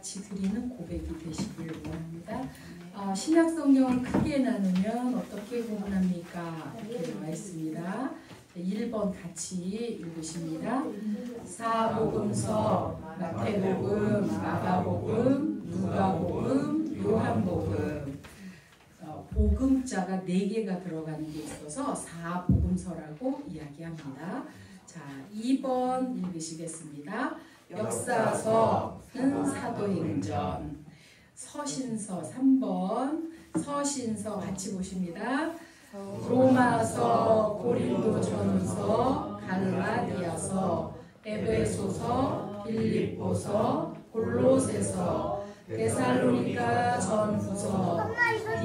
같이 드리는 고백이 되시길 원합니다. 신약 성경을 크게 나누면 어떻게 구분합니까? 이렇게 나와 있습니다. 1번 같이 읽으십니다. 사복음서, 마태복음, 마가복음, 누가복음, 요한복음. 복음자가 4개가 들어가는 게 있어서 사복음서라고 이야기합니다. 자, 2번 읽으시겠습니다. 역사서는 사도행전. 서신서 3번. 서신서 같이 보십니다. 로마서, 고린도전서, 갈라디아서, 에베소서, 빌립보서, 골로새서, 데살로니가 전후서,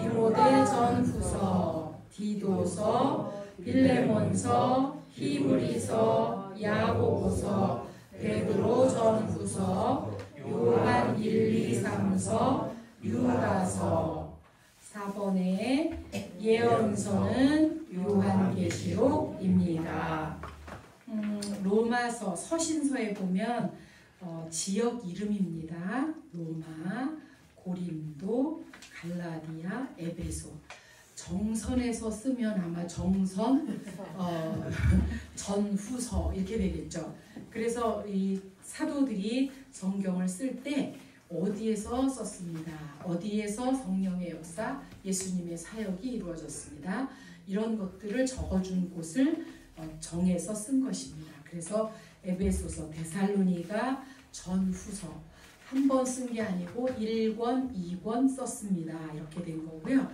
디모데 전후서, 디도서, 빌레몬서, 히브리서, 야고보서, 베드로 전후서, 요한 1, 2, 3서, 유다서. 4번에 예언서는 요한계시록입니다. 로마서 서신서에 보면 지역 이름입니다. 로마, 고린도, 갈라디아, 에베소. 정선에서 쓰면 아마 정선, 전후서 이렇게 되겠죠. 그래서 이 사도들이 성경을 쓸 때 어디에서 썼습니다. 어디에서 성령의 역사, 예수님의 사역이 이루어졌습니다. 이런 것들을 적어준 곳을 정해서 쓴 것입니다. 그래서 에베소서, 데살로니가, 전후서 한 번 쓴 게 아니고 1권, 2권 썼습니다. 이렇게 된 거고요.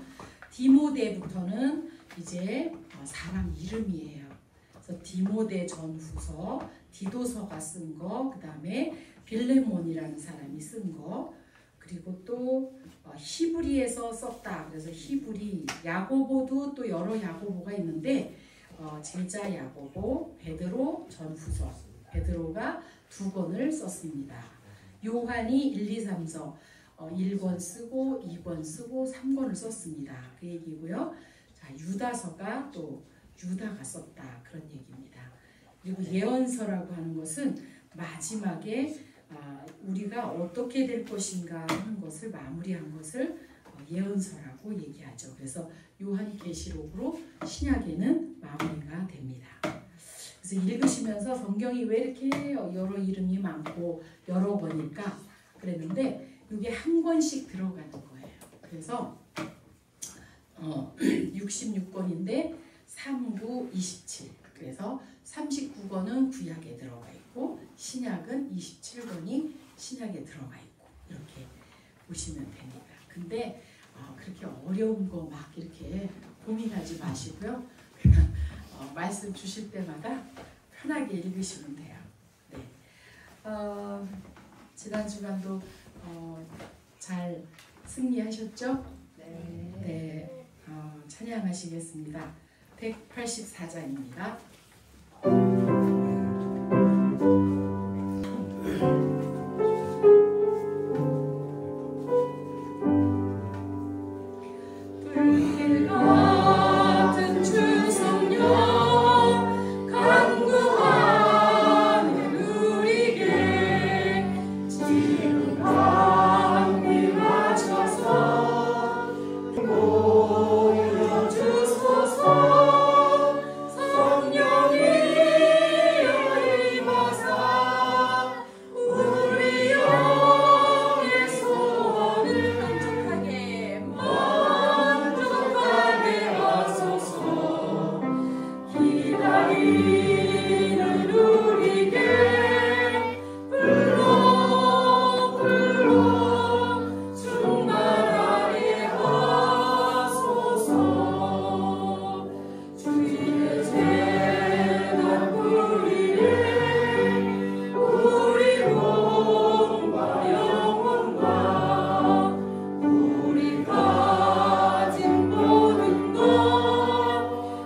디모데부터는 이제 사람 이름이에요. 그래서 디모데 전후서, 디도서가 쓴 거, 그 다음에 빌레몬이라는 사람이 쓴 거, 그리고 또 히브리에서 썼다. 그래서 히브리, 야고보도 또 여러 야고보가 있는데 제자 야고보, 베드로 전후서, 베드로가 2권을 썼습니다. 요한이 1, 2, 3서 1권 쓰고 2권 쓰고 3권을 썼습니다. 그 얘기고요. 자, 유다서가 또 유다가 썼다. 그런 얘기입니다. 그리고 예언서라고 하는 것은 마지막에 우리가 어떻게 될 것인가 하는 것을 마무리한 것을 예언서라고 얘기하죠. 그래서 요한계시록으로 신약에는 마무리가 됩니다. 그래서 읽으시면서 성경이 왜 이렇게 여러 이름이 많고 여러 권일까 그랬는데 이게 한 권씩 들어가는 거예요. 그래서 66권인데 3, 9, 27. 그래서 39권은 구약에 들어가 있고 신약은 27권이 신약에 들어가 있고 이렇게 보시면 됩니다. 근데 그렇게 어려운 거 막 이렇게 고민하지 마시고요. 그냥 말씀 주실 때마다 편하게 읽으시면 돼요. 네. 지난 주간도 잘 승리하셨죠? 네. 네. 찬양하시겠습니다. 184장입니다.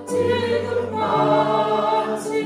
지금 같이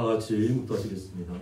다 같이 묵도하시겠습니다.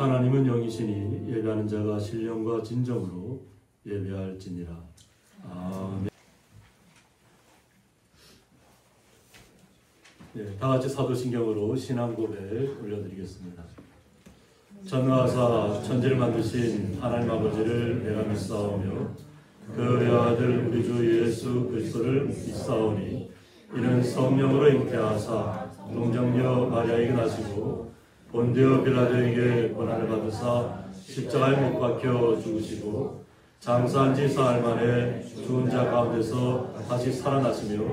하나님은 영이시니 예배하는 자가 신령과 진정으로 예배할지니라. 아멘. 네, 다 같이 사도신경으로 신앙 고백 올려드리겠습니다. 전능하사 천지를 만드신 하나님 아버지를 내가 믿사오며 그 외아들 우리 주 예수 그리스도를 믿사오니 이는 성령으로 잉태하사 동정녀 마리아에게 나시고 본디오 빌라도에게 고난을 받으사 십자가에 못 박혀 죽으시고 장사한 지 사흘 만에 죽은 자 가운데서 다시 살아나시며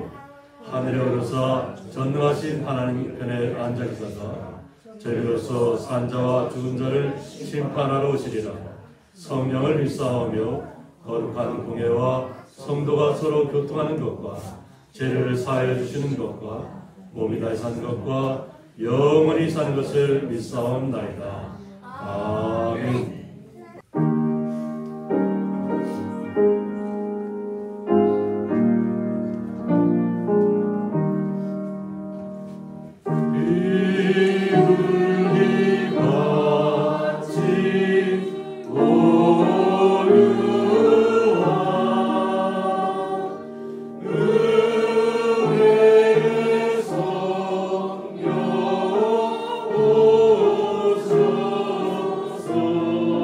하늘에 오르사 전능하신 하나님 편에 앉아 계사가 저희로서 산자와 죽은 자를 심판하러 오시리라. 성령을 믿사오며 거룩한 공예와 성도가 서로 교통하는 것과 죄를 사하여 주시는 것과 몸이 다시 사는 것과 영원히 사는 것을 믿사옵나이다. 아멘. 오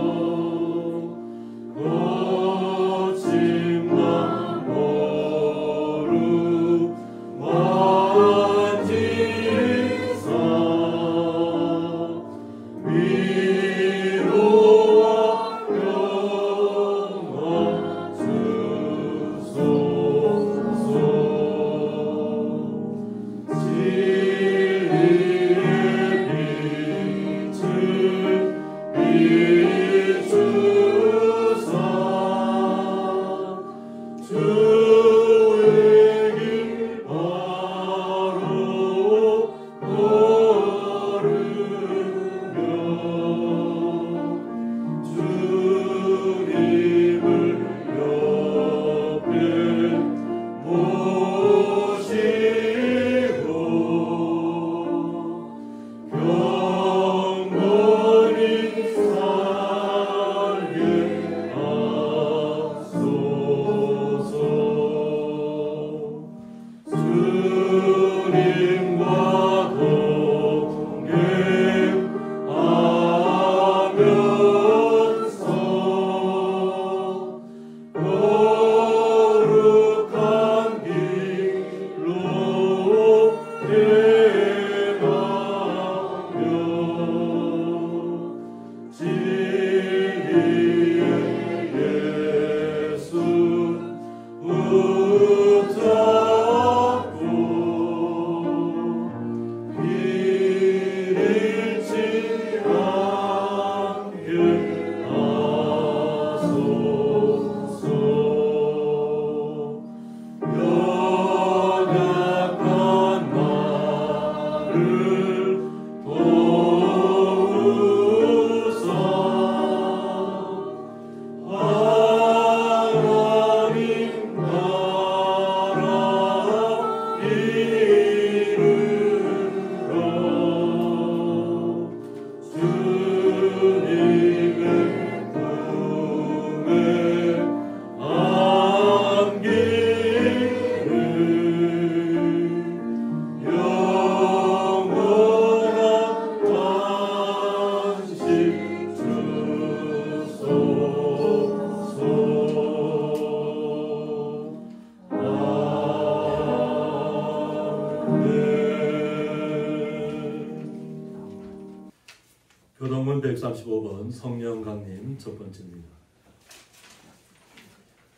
135번 성령 강림 첫 번째입니다.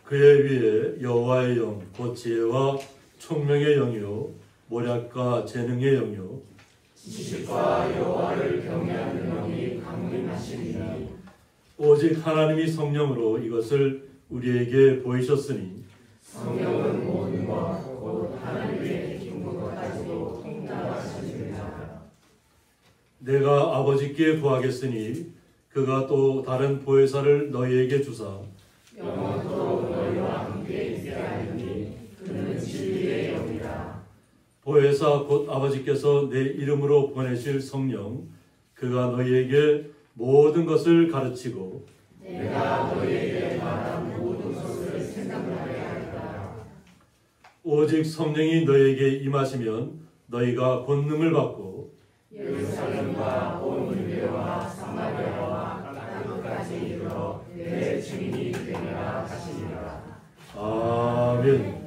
그의 위에 여호와의 영, 곧 지혜와 총명의 영이요 모략과 재능의 영이요 지식과 여호와를 경외하는 영이 강림하시리니 오직 하나님이 성령으로 이것을 우리에게 보이셨으니 성령은 모든 것 곧 하나님의 깊은 것까지도 통달하시느니라. 내가 아버지께 구하겠으니 그가 또 다른 보혜사를 너희에게 주사 영원토록 너희와 함께 있게 하리니 그는 진리의 영이라. 보혜사 곧 아버지께서 내 이름으로 보내실 성령 그가 너희에게 모든 것을 가르치고 내가 너희에게 말한 모든 것을 생각나게 하리라. 오직 성령이 너희에게 임하시면 너희가 권능을 받고 예루살렘과 온 유대와 사마리아와 땅끝까지 이르러 내 증인이 되리라 하시니라. 아멘.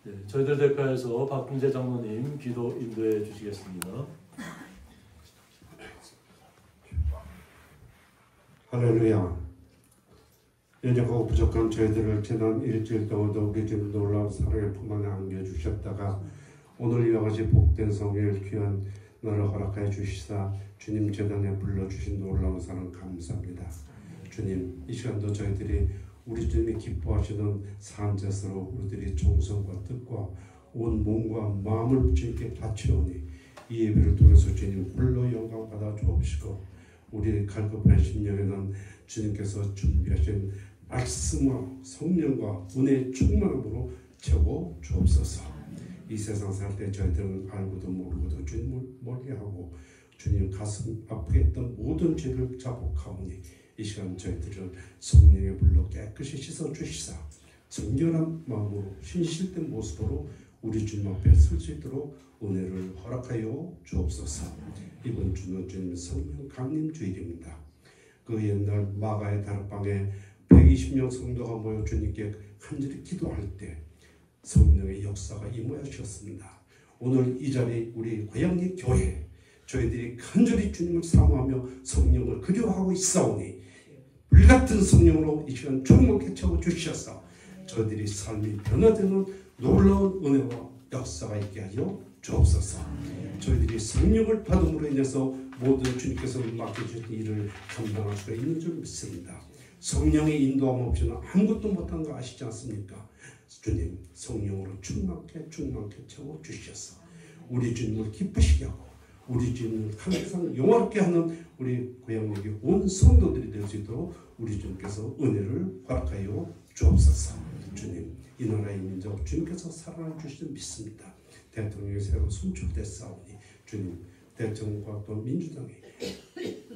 네, 저희들 대표에서 박풍재 장로님 기도 인도해 주시겠습니다. 할렐루야. 연약하고 부족한 저희들을 지난 일주일 동안도 우리 집 놀라운 사랑의 품 안에 안겨주셨다가 오늘 이와 같이 복된 성일 귀한 날을 허락하여 주시사 주님 재단에 불러주신 놀라운 사랑 감사합니다. 주님, 이 시간도 저희들이 우리 주님이 기뻐하시는 산제스로 우리들이 정성과 뜻과 온 몸과 마음을 주님께 바치오니 이 예배를 통해서 주님 홀로 영광 받아 주옵시고 우리 갈급한 심령에는 주님께서 준비하신 말씀과 성령과 은혜의 충만함으로 채워 주옵소서. 이 세상 살 때 저희들은 알고도 모르고도 주님을 멀리하고 주님 가슴 아프게 했던 모든 죄를 자복하오니 이 시간 저희들을 성령의 불로 깨끗이 씻어주시사 정결한 마음으로 신실된 모습으로 우리 주님 앞에 설 수 있도록 은혜를 허락하여 주옵소서. 이번 주는 주님의 성령 강림 주일입니다. 그 옛날 마가의 다락방에 120명 성도가 모여 주님께 간절히 기도할 때 성령의 역사가 임하셨습니다. 오늘 이 자리 우리 고향리 교회 저희들이 간절히 주님을 사모하며 성령을 그리워하고 있사오니 불같은 성령으로 이 시간 충만케 채워주셔서 저희들이 삶이 변화되는 놀라운 은혜와 역사가 있게 하여 주옵소서. 저희들이 성령을 받음으로 인해서 모든 주님께서 맡겨주신 일을 감당할 수가 있는 줄 믿습니다. 성령의 인도함 없이는 아무것도 못한 거 아시지 않습니까? 주님 성령으로 충만케 채워주셔서 우리 주님을 기쁘시게 하고 우리 주님을 항상 영화롭게 하는 우리 고향역의 온 성도들이 될 수 있도록 우리 주님께서 은혜를 허락하여 주옵소서. 주님 이 나라의 민족 주님께서 사랑해 주시는 믿습니다. 대통령이 새로 선출됐사오니 주님 대통령과 또 민주당이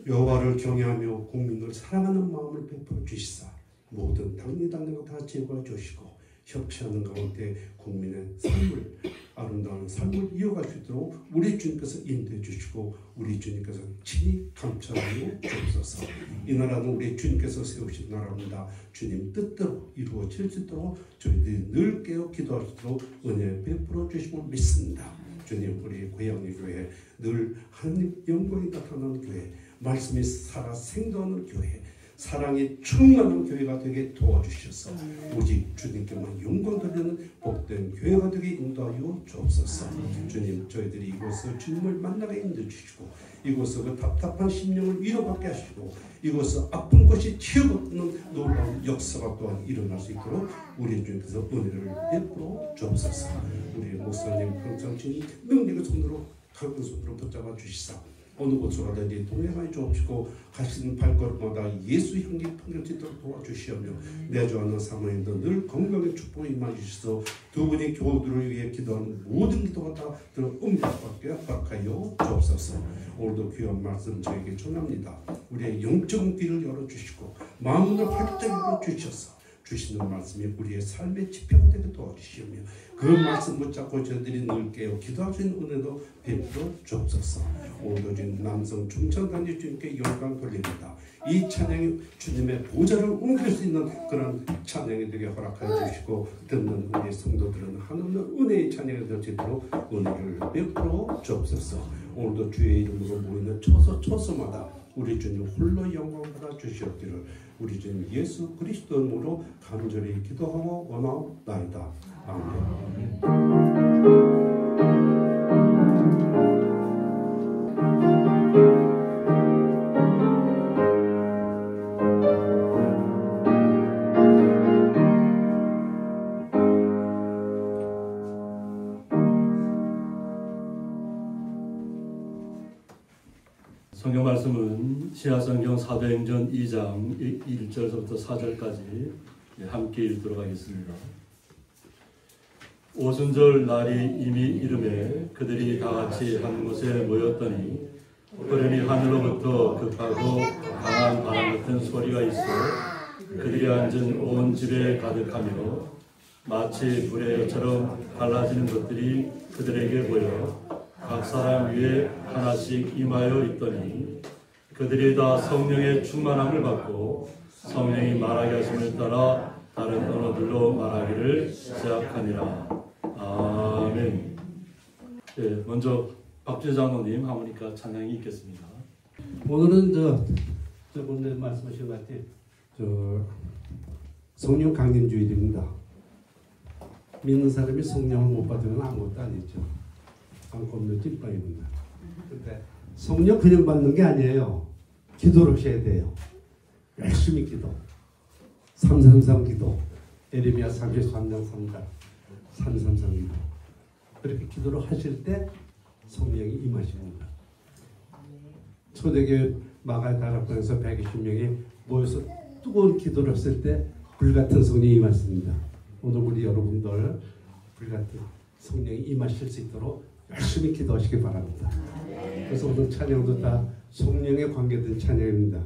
여호와를 경외하며 국민을 사랑하는 마음을 베풀어 주시사 모든 당리당략을 다 제거해 주시고 협치하는 가운데 국민의 삶을 아름다운 삶을 이어갈 수 있도록 우리 주님께서 인도해 주시고 우리 주님께서 친히 감찰하여 주옵소서. 이 나라는 우리 주님께서 세우신 나라입니다. 주님 뜻대로 이루어질 수 있도록 저희들이 늘 깨어 기도할 수 있도록 은혜 베풀어 주심을 믿습니다. 주님 우리 고향리 교회 늘 하나님 영광이 나타나는 교회 말씀이 살아 생동하는 교회 사랑이 충만한 교회가 되게 도와주셔서 오직 주님께만 영광 돌리는 복된 교회가 되게 인도하여 주옵소서. 주님 저희들이 이곳을 주님을 만나게 인도주시고 이곳을 그 답답한 심령을 위로받게 하시고 이곳을 아픈 곳이 치유받는 놀라운 역사가 또한 일어날 수 있도록 우리 주님께서 은혜를 베풀어 주옵소서. 우리 목사님 항상 주님 능력의 손으로 강한 손으로 붙잡아 주시사 어느 곳으로 가든지 동행하여 주옵시고 가시는 발걸음마다 예수 향기 풍겨지도록 도와주시오며 내주하는 사모님도 늘 건강의 축복을 임하주셔서 두 분이 교우들을 위해 기도하는 모든 기도가 다 들어 응답받게 허락하여 주옵소서. 오늘도 귀한 말씀 저에게 전합니다. 우리의 영적 귀를 열어주시고 마음을 활짝 열어주셔서 주시는 말씀이 우리의 삶의 지표가 되게 도와주시오며 그 말씀 붙잡고 저희들이 늘 깨어 기도할 수 있는 은혜도 베풀어 주옵소서. 오늘도 주님 남성 중천단지 주님께 영광 돌립니다. 이 찬양이 주님의 보좌를 옮길 수 있는 그런 찬양이 되게 허락해 주시고 듣는 우리 성도들은 하나님의 은혜의 찬양이 될 수 있도록 은혜를 베풀어 주옵소서. 오늘도 주의 이름으로 모이는 처소마다 우리 주님 홀로 영광 받아 주시옵기를 우리 주님 예수 그리스도 이름으로 간절히 기도하고 원하옵나이다. 아멘. 성경 말씀은 신약성경 사도행전 2장 1절부터 4절까지 함께 읽도록 하겠습니다. 오순절 날이 이미 이르매 그들이 다 같이 한 곳에 모였더니 그러니 하늘로부터 급하고 강한 바람 같은 소리가 있어 그들이 앉은 온 집에 가득하며 마치 불의 여처럼 갈라지는 것들이 그들에게 보여 각 사람 위에 하나씩 임하여 있더니 그들이 다 성령의 충만함을 받고 성령이 말하게 하심을 따라 다른 언어들로 말하기를 시작하니라. 아멘. 네, 먼저 박준 장로님 하모니카 찬양이 있겠습니다. 오늘은 저번에 말씀하신 것 같아요. 성령 강림주일입니다. 믿는 사람이 성령을 못 받으면 아무것도 아니죠. 안고 없는 찐빵입니다. 근데 성령 그냥 받는 게 아니에요. 기도를 하셔야 돼요. 열심히 기도. 333 기도. 에레미야 33장 3절. 333 기도. 그렇게 기도를 하실 때 성령이 임하십니다. 초대교회 마가의 다락방에서 120명이 모여서 뜨거운 기도를 했을 때 불같은 성령이 임했습니다. 오늘 우리 여러분들 불같은 성령이 임하실 수 있도록 열심히 기도하시기 바랍니다. 그래서 오늘 찬양도 다 성령에 관계된 찬양입니다.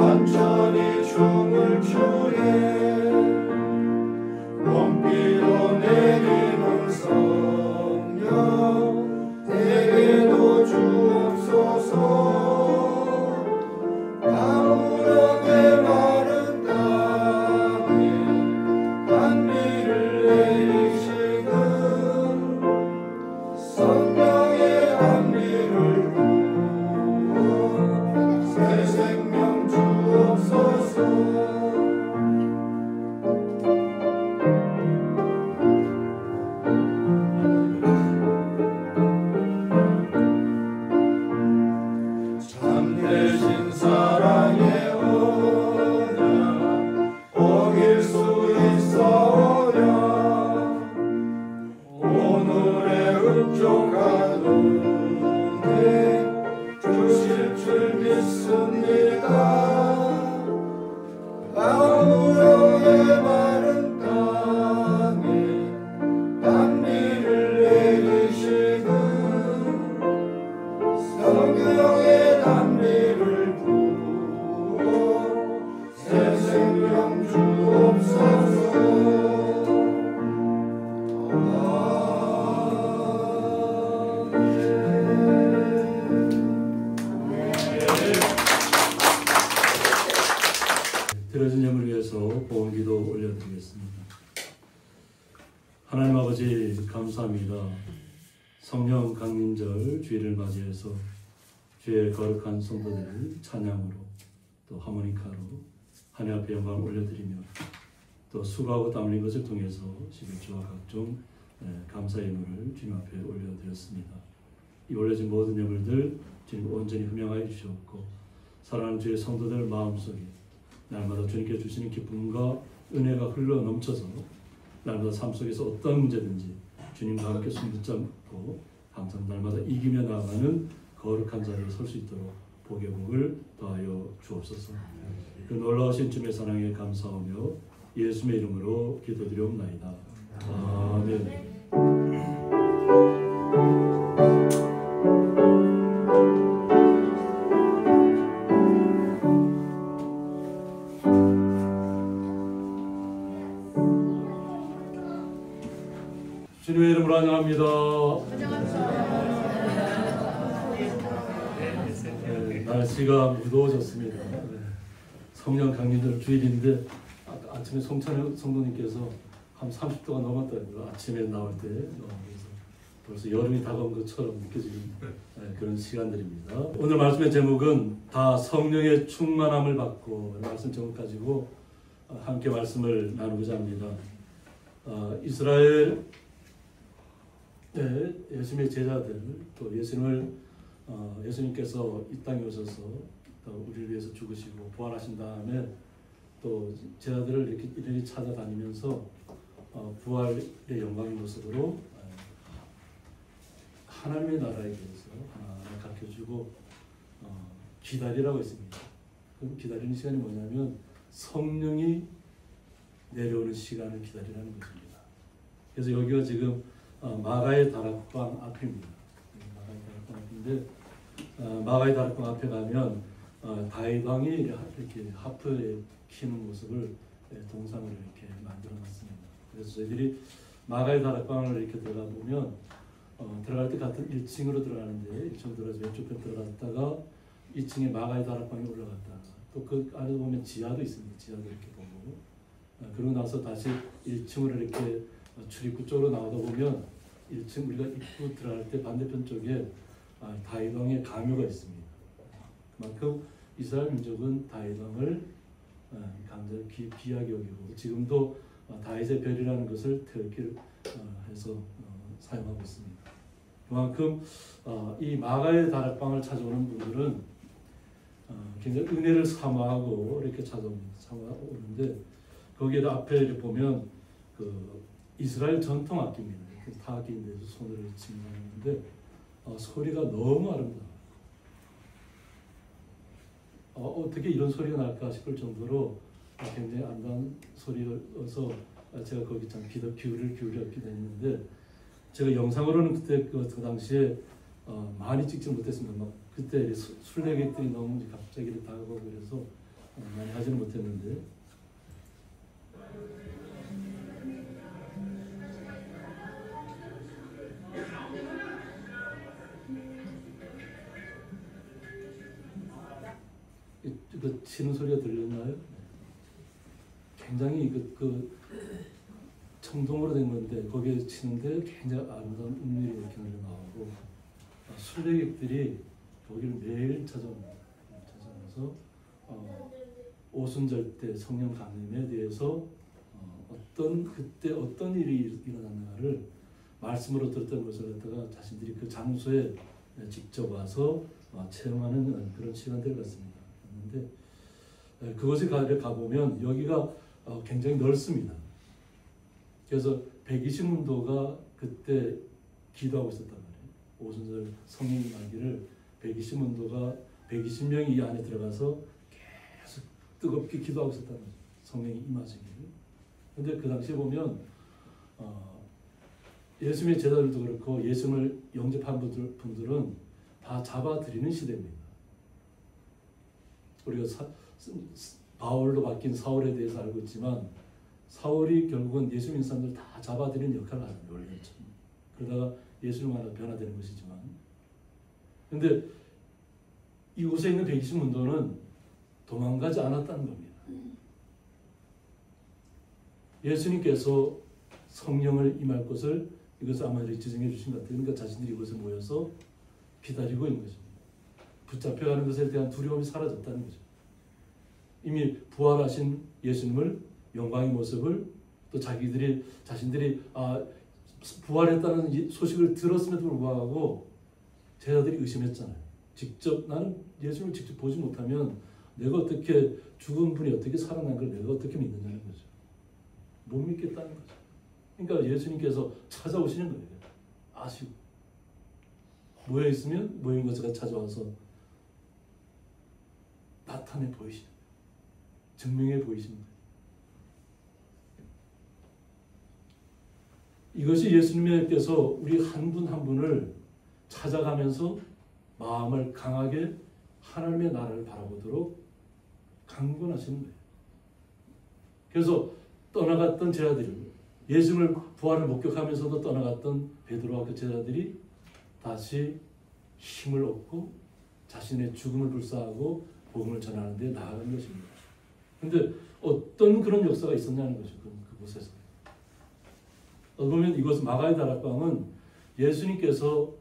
산천이 춤을 추네 원비로 내리는 성령 내게도 주옵소서 아무렇게 마른 땅에 단비를 내리시는 성령의 단비를 부어 새 생명 주옵소서 참되신 사랑의 언약 어길 수 있어야 오늘의 흡족한 은혜 주실 줄 믿습니다. 아무런의 마른 땅에 단비를 내리시는 성령의 단비를 부어 새 생명 주옵소서. 드려진 예물 위해서 보험기도 올려드리겠습니다. 하나님 아버지 감사합니다. 성령 강림절 주일을 맞이해서 주의 거룩한 성도들을 찬양으로 또 하모니카로 하나님 앞에 영광을 올려드리며 또 수고하고 땀 흘린 것을 통해서 11조와 각종 감사의 예물을 주님 앞에 올려드렸습니다. 이 올려진 모든 예물들 주님 온전히 흠양하여 주시옵고 사랑하는 주의 성도들 마음속에 날마다 주님께 주시는 기쁨과 은혜가 흘러 넘쳐서 날마다 삶 속에서 어떤 문제든지 주님과 함께 손 붙잡고 항상 날마다 이기며 나아가는 거룩한 자리에 설 수 있도록 복의 복을 더하여 주옵소서. 그 놀라우신 주님의 사랑에 감사하며 예수의 이름으로 기도드리옵나이다. 아멘. 주님의 이름으로 환영합니다. 날씨가 무더워졌습니다. 성령 강림절 주일인데 아침에 송찬 성도님께서 한 30도가 넘었다고요. 아침에 나올 때 그래서 벌써 여름이 다가온 것처럼 느껴지는 그런 시간들입니다. 오늘 말씀의 제목은 다 성령의 충만함을 받고 말씀 제목 가지고 함께 말씀을 나누고자 합니다. 이스라엘 예수님의 제자들 또 예수님께서 이 땅에 오셔서 우리를 위해서 죽으시고 부활하신 다음에 또 제자들을 이렇게 찾아다니면서 부활의 영광의 모습으로 하나님의 나라에 대해서 하나하나 가르쳐주고 기다리라고 했습니다. 그 기다리는 시간이 뭐냐면 성령이 내려오는 시간을 기다리라는 것입니다. 그래서 여기가 지금 마가의 다락방 앞입니다. 마가의 다락방 앞인데 마가의 다락방 앞에 가면 다윗 왕이 이렇게 하프에 키는 모습을 동상으로 이렇게 만들어놨습니다. 그래서 저희들이 마가의 다락방을 이렇게 들어가 보면 들어갈 때 같은 1층으로 들어가는데 1층 들어가서 왼쪽에 들어갔다가 2층에 마가의 다락방에 올라갔다가 또 그 안에 보면 지하도 있습니다. 지하도 이렇게 보고 그러고 나서 다시 1층으로 이렇게 출입구 쪽으로 나오다 보면 1층 우리가 입구 들어갈 때 반대편 쪽에 다윗 왕의 가묘가 있습니다. 그만큼 이스라엘 민족은 다윗 왕을 강자를 귀하게 여기고 지금도 다윗의 별이라는 것을 태극기를 해서 사용하고 있습니다. 그만큼 이 마가의 다락방을 찾아오는 분들은 굉장히 은혜를 사모하고 이렇게 찾아오는데 거기에다 앞에 이렇게 보면 그 이스라엘 전통 악기입니다. 타악기인데 손으로 치는 건데 소리가 너무 아름다워요. 어떻게 이런 소리가 날까 싶을 정도로 굉장히 아름다운 소리여서 제가 거기 참 귀를 기울였게 됐는데 제가 영상으로는 그때 그 당시에 많이 찍지 못했습니다. 막 그때 순례객들이 너무 갑자기 다가오고 그래서 많이 하지는 못했는데 그 치는 소리가 들렸나요? 굉장히 그 청동으로 된 건데 거기에 치는데 굉장히 아름다운 음률이 이렇게 흘러나오고 순례객들이 거기를 매일 찾아와서 오순절 때 성령 강림에 대해서 그때 어떤 일이 일어났는가를 말씀으로 들었던 것을 갖다가 자신들이 그 장소에 직접 와서 체험하는 그런 시간들을 갖습니다. 그런데 그곳에 가보면 여기가 굉장히 넓습니다. 그래서 120문도가 그때 기도하고 있었단 말이에요. 오순절 성령 임하기를 120문도가 120명이 이 안에 들어가서 계속 뜨겁게 기도하고 있었단 말이에요. 성령이 임하시기를. 근데 그 당시에 보면 예수님의 제자들도 그렇고 예수님을 영접한 분들은 다 잡아들이는 시대입니다. 우리가 바울로 바뀐 사울에 대해서 알고 있지만 사울이 결국은 예수 믿는 사람들 다 잡아들이는 역할을 합니다. 원래 그러다가 예수님 하나 변화되는 것이지만 그런데 이곳에 있는 120문도는 도망가지 않았다는 겁니다. 예수님께서 성령을 임할 것을 이것을 아마 지정해 주신 것 같아요. 그러니까 자신들이 이곳에 모여서 기다리고 있는 것입니다. 붙잡혀가는 것에 대한 두려움이 사라졌다는 거죠. 이미 부활하신 예수님을 영광의 모습을 또 자신들이 부활했다는 소식을 들었음에도 불구하고 제자들이 의심했잖아요. 나는 예수님을 직접 보지 못하면 내가 어떻게 죽은 분이 어떻게 살아난 걸 내가 어떻게 믿느냐는 거죠. 못 믿겠다는 거죠. 그러니까 예수님께서 찾아오시는 거예요. 아시고 모여 있으면 모인 것을 찾아와서 나타내 보이시는 거예요. 증명해 보이시는 거예요. 이것이 예수님께서 우리 한 분 한 분을 찾아가면서 마음을 강하게 하나님의 나라를 바라보도록 강권하시는 거예요. 그래서 떠나갔던 제자들이 예수님을 부활을 목격하면서도 떠나갔던 베드로와 그 제자들이 다시 힘을 얻고 자신의 죽음을 불사하고 복음을 전하는 데 나아간 것입니다. 그런데 어떤 그런 역사가 있었냐는 거죠. 그곳에서. 보면 이곳 마가의 다락방은 예수님께서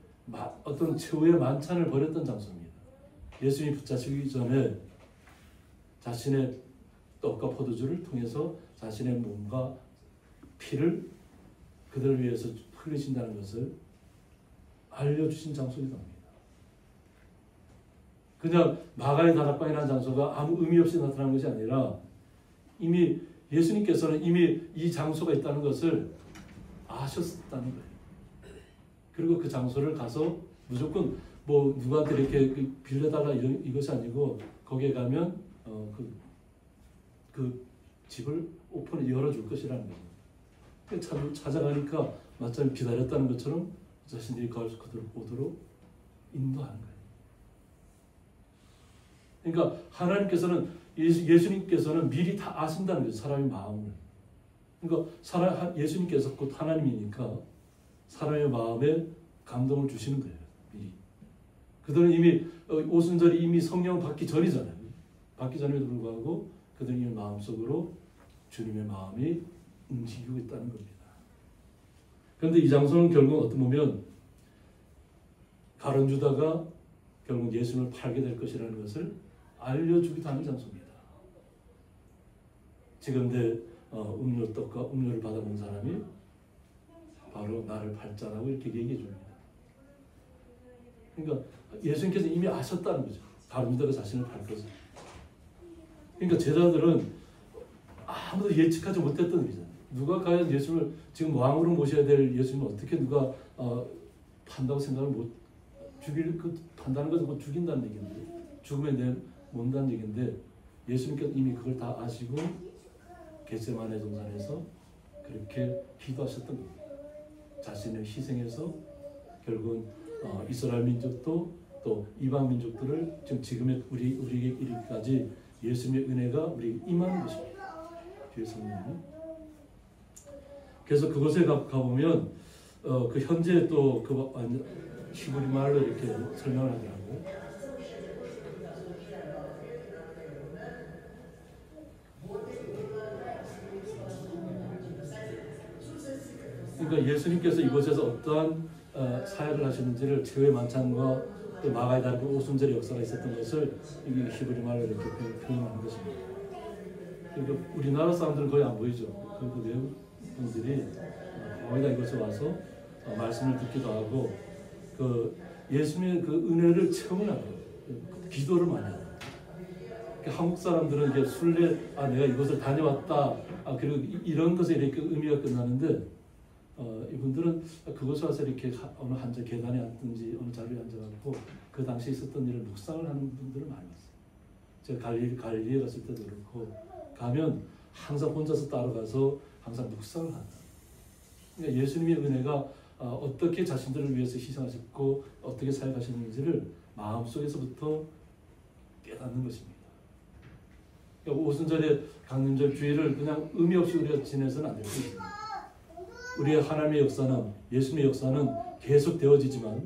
어떤 최후의 만찬을 벌였던 장소입니다. 예수님이 붙잡히기 전에 자신의 떡과 포도주를 통해서 자신의 몸과 피를 그들을 위해서 흘리신다는 것을 알려주신 장소이기도 합니다. 그냥 마가의 다락방이라는 장소가 아무 의미 없이 나타난 것이 아니라 이미 예수님께서는 이미 이 장소가 있다는 것을 아셨다는 거예요. 그리고 그 장소를 가서 무조건 뭐 누구한테 이렇게 빌려달라 이것이 아니고 거기에 가면 그 집을 오픈을 열어줄 것이라는 거예요. 찾아가니까 마침 기다렸다는 것처럼 자신들이 그들 오도록 인도하는 거예요. 그러니까 하나님께서는 예수님께서는 미리 다 아신다는 거죠. 사람의 마음을. 그러니까 예수님께서 곧 하나님이니까 사람의 마음에 감동을 주시는 거예요. 미리. 그들은 이미 오순절이 이미 성령 받기 전이잖아요. 받기 전에도 불구하고 그들은 이미 마음속으로 주님의 마음이 움직이고 있다는 겁니다. 그런데 이 장소는 결국 어떻게 보면 가룟 유다가 결국 예수님을 팔게 될 것이라는 것을 알려주기도 하는 장소입니다. 지금 내 음료떡과 음료를 받아본 사람이 바로 나를 팔자라고 이렇게 얘기해 줍니다. 그러니까 예수님께서 이미 아셨다는 거죠. 가룟 유다가 자신을 팔 것을. 그러니까 제자들은 아무도 예측하지 못했던 일이잖아요. 누가 과연 예수를 지금 왕으로 모셔야 될 예수님을 어떻게 누가 판다고 생각을 판다는 것은 뭐 죽인다는 얘기인데 죽음에 내몬다는 얘기인데 예수님께서 이미 그걸 다 아시고 겟세마네 동산에서 그렇게 기도하셨던 겁니다. 자신을 희생해서 결국은 이스라엘 민족도 또 이방 민족들을 지금의 우리에게 이르기까지 예수님의 은혜가 우리에게 임하는 것입니다. 주의 성령이. 그래서 그곳에 가보면 그 현재 또 그 히브리 말로 이렇게 설명을 하더라고요. 그러니까 예수님께서 이곳에서 어떠한 사역을 하시는지를 최후의 만찬과 또 마가의 다른 오순절의 역사가 있었던 것을 히브리 말로 이렇게 표현하는 것입니다. 그러니까 우리나라 사람들은 거의 안 보이죠. 그 외국 분들이 거의 다 이곳에 와서 말씀을 듣기도 하고 그 예수님의 그 은혜를 체험을 하고 기도를 많이 하고 한국 사람들은 이제 순례 내가 이곳을 다녀왔다 그리고 이런 것에 이렇게 의미가 끝나는데 이분들은 그곳에 와서 이렇게 어느 한자 계단에 앉든지 어느 자리에 앉아가지고 그 당시에 있었던 일을 묵상을 하는 분들을 많이 봤어요. 제가 갈릴리에 갔을 때도 그렇고 가면 항상 혼자서 따라가서 항상 묵상을 한다. 그러니까 예수님의 은혜가 어떻게 자신들을 위해서 희생하셨고 어떻게 사역하셨는지를 마음속에서부터 깨닫는 것입니다. 그러니까 오순절의 강림절 주일을 그냥 의미 없이 우리가 지내서는 안 될 것입니다. 우리의 하나님의 역사는 예수님의 역사는 계속 되어지지만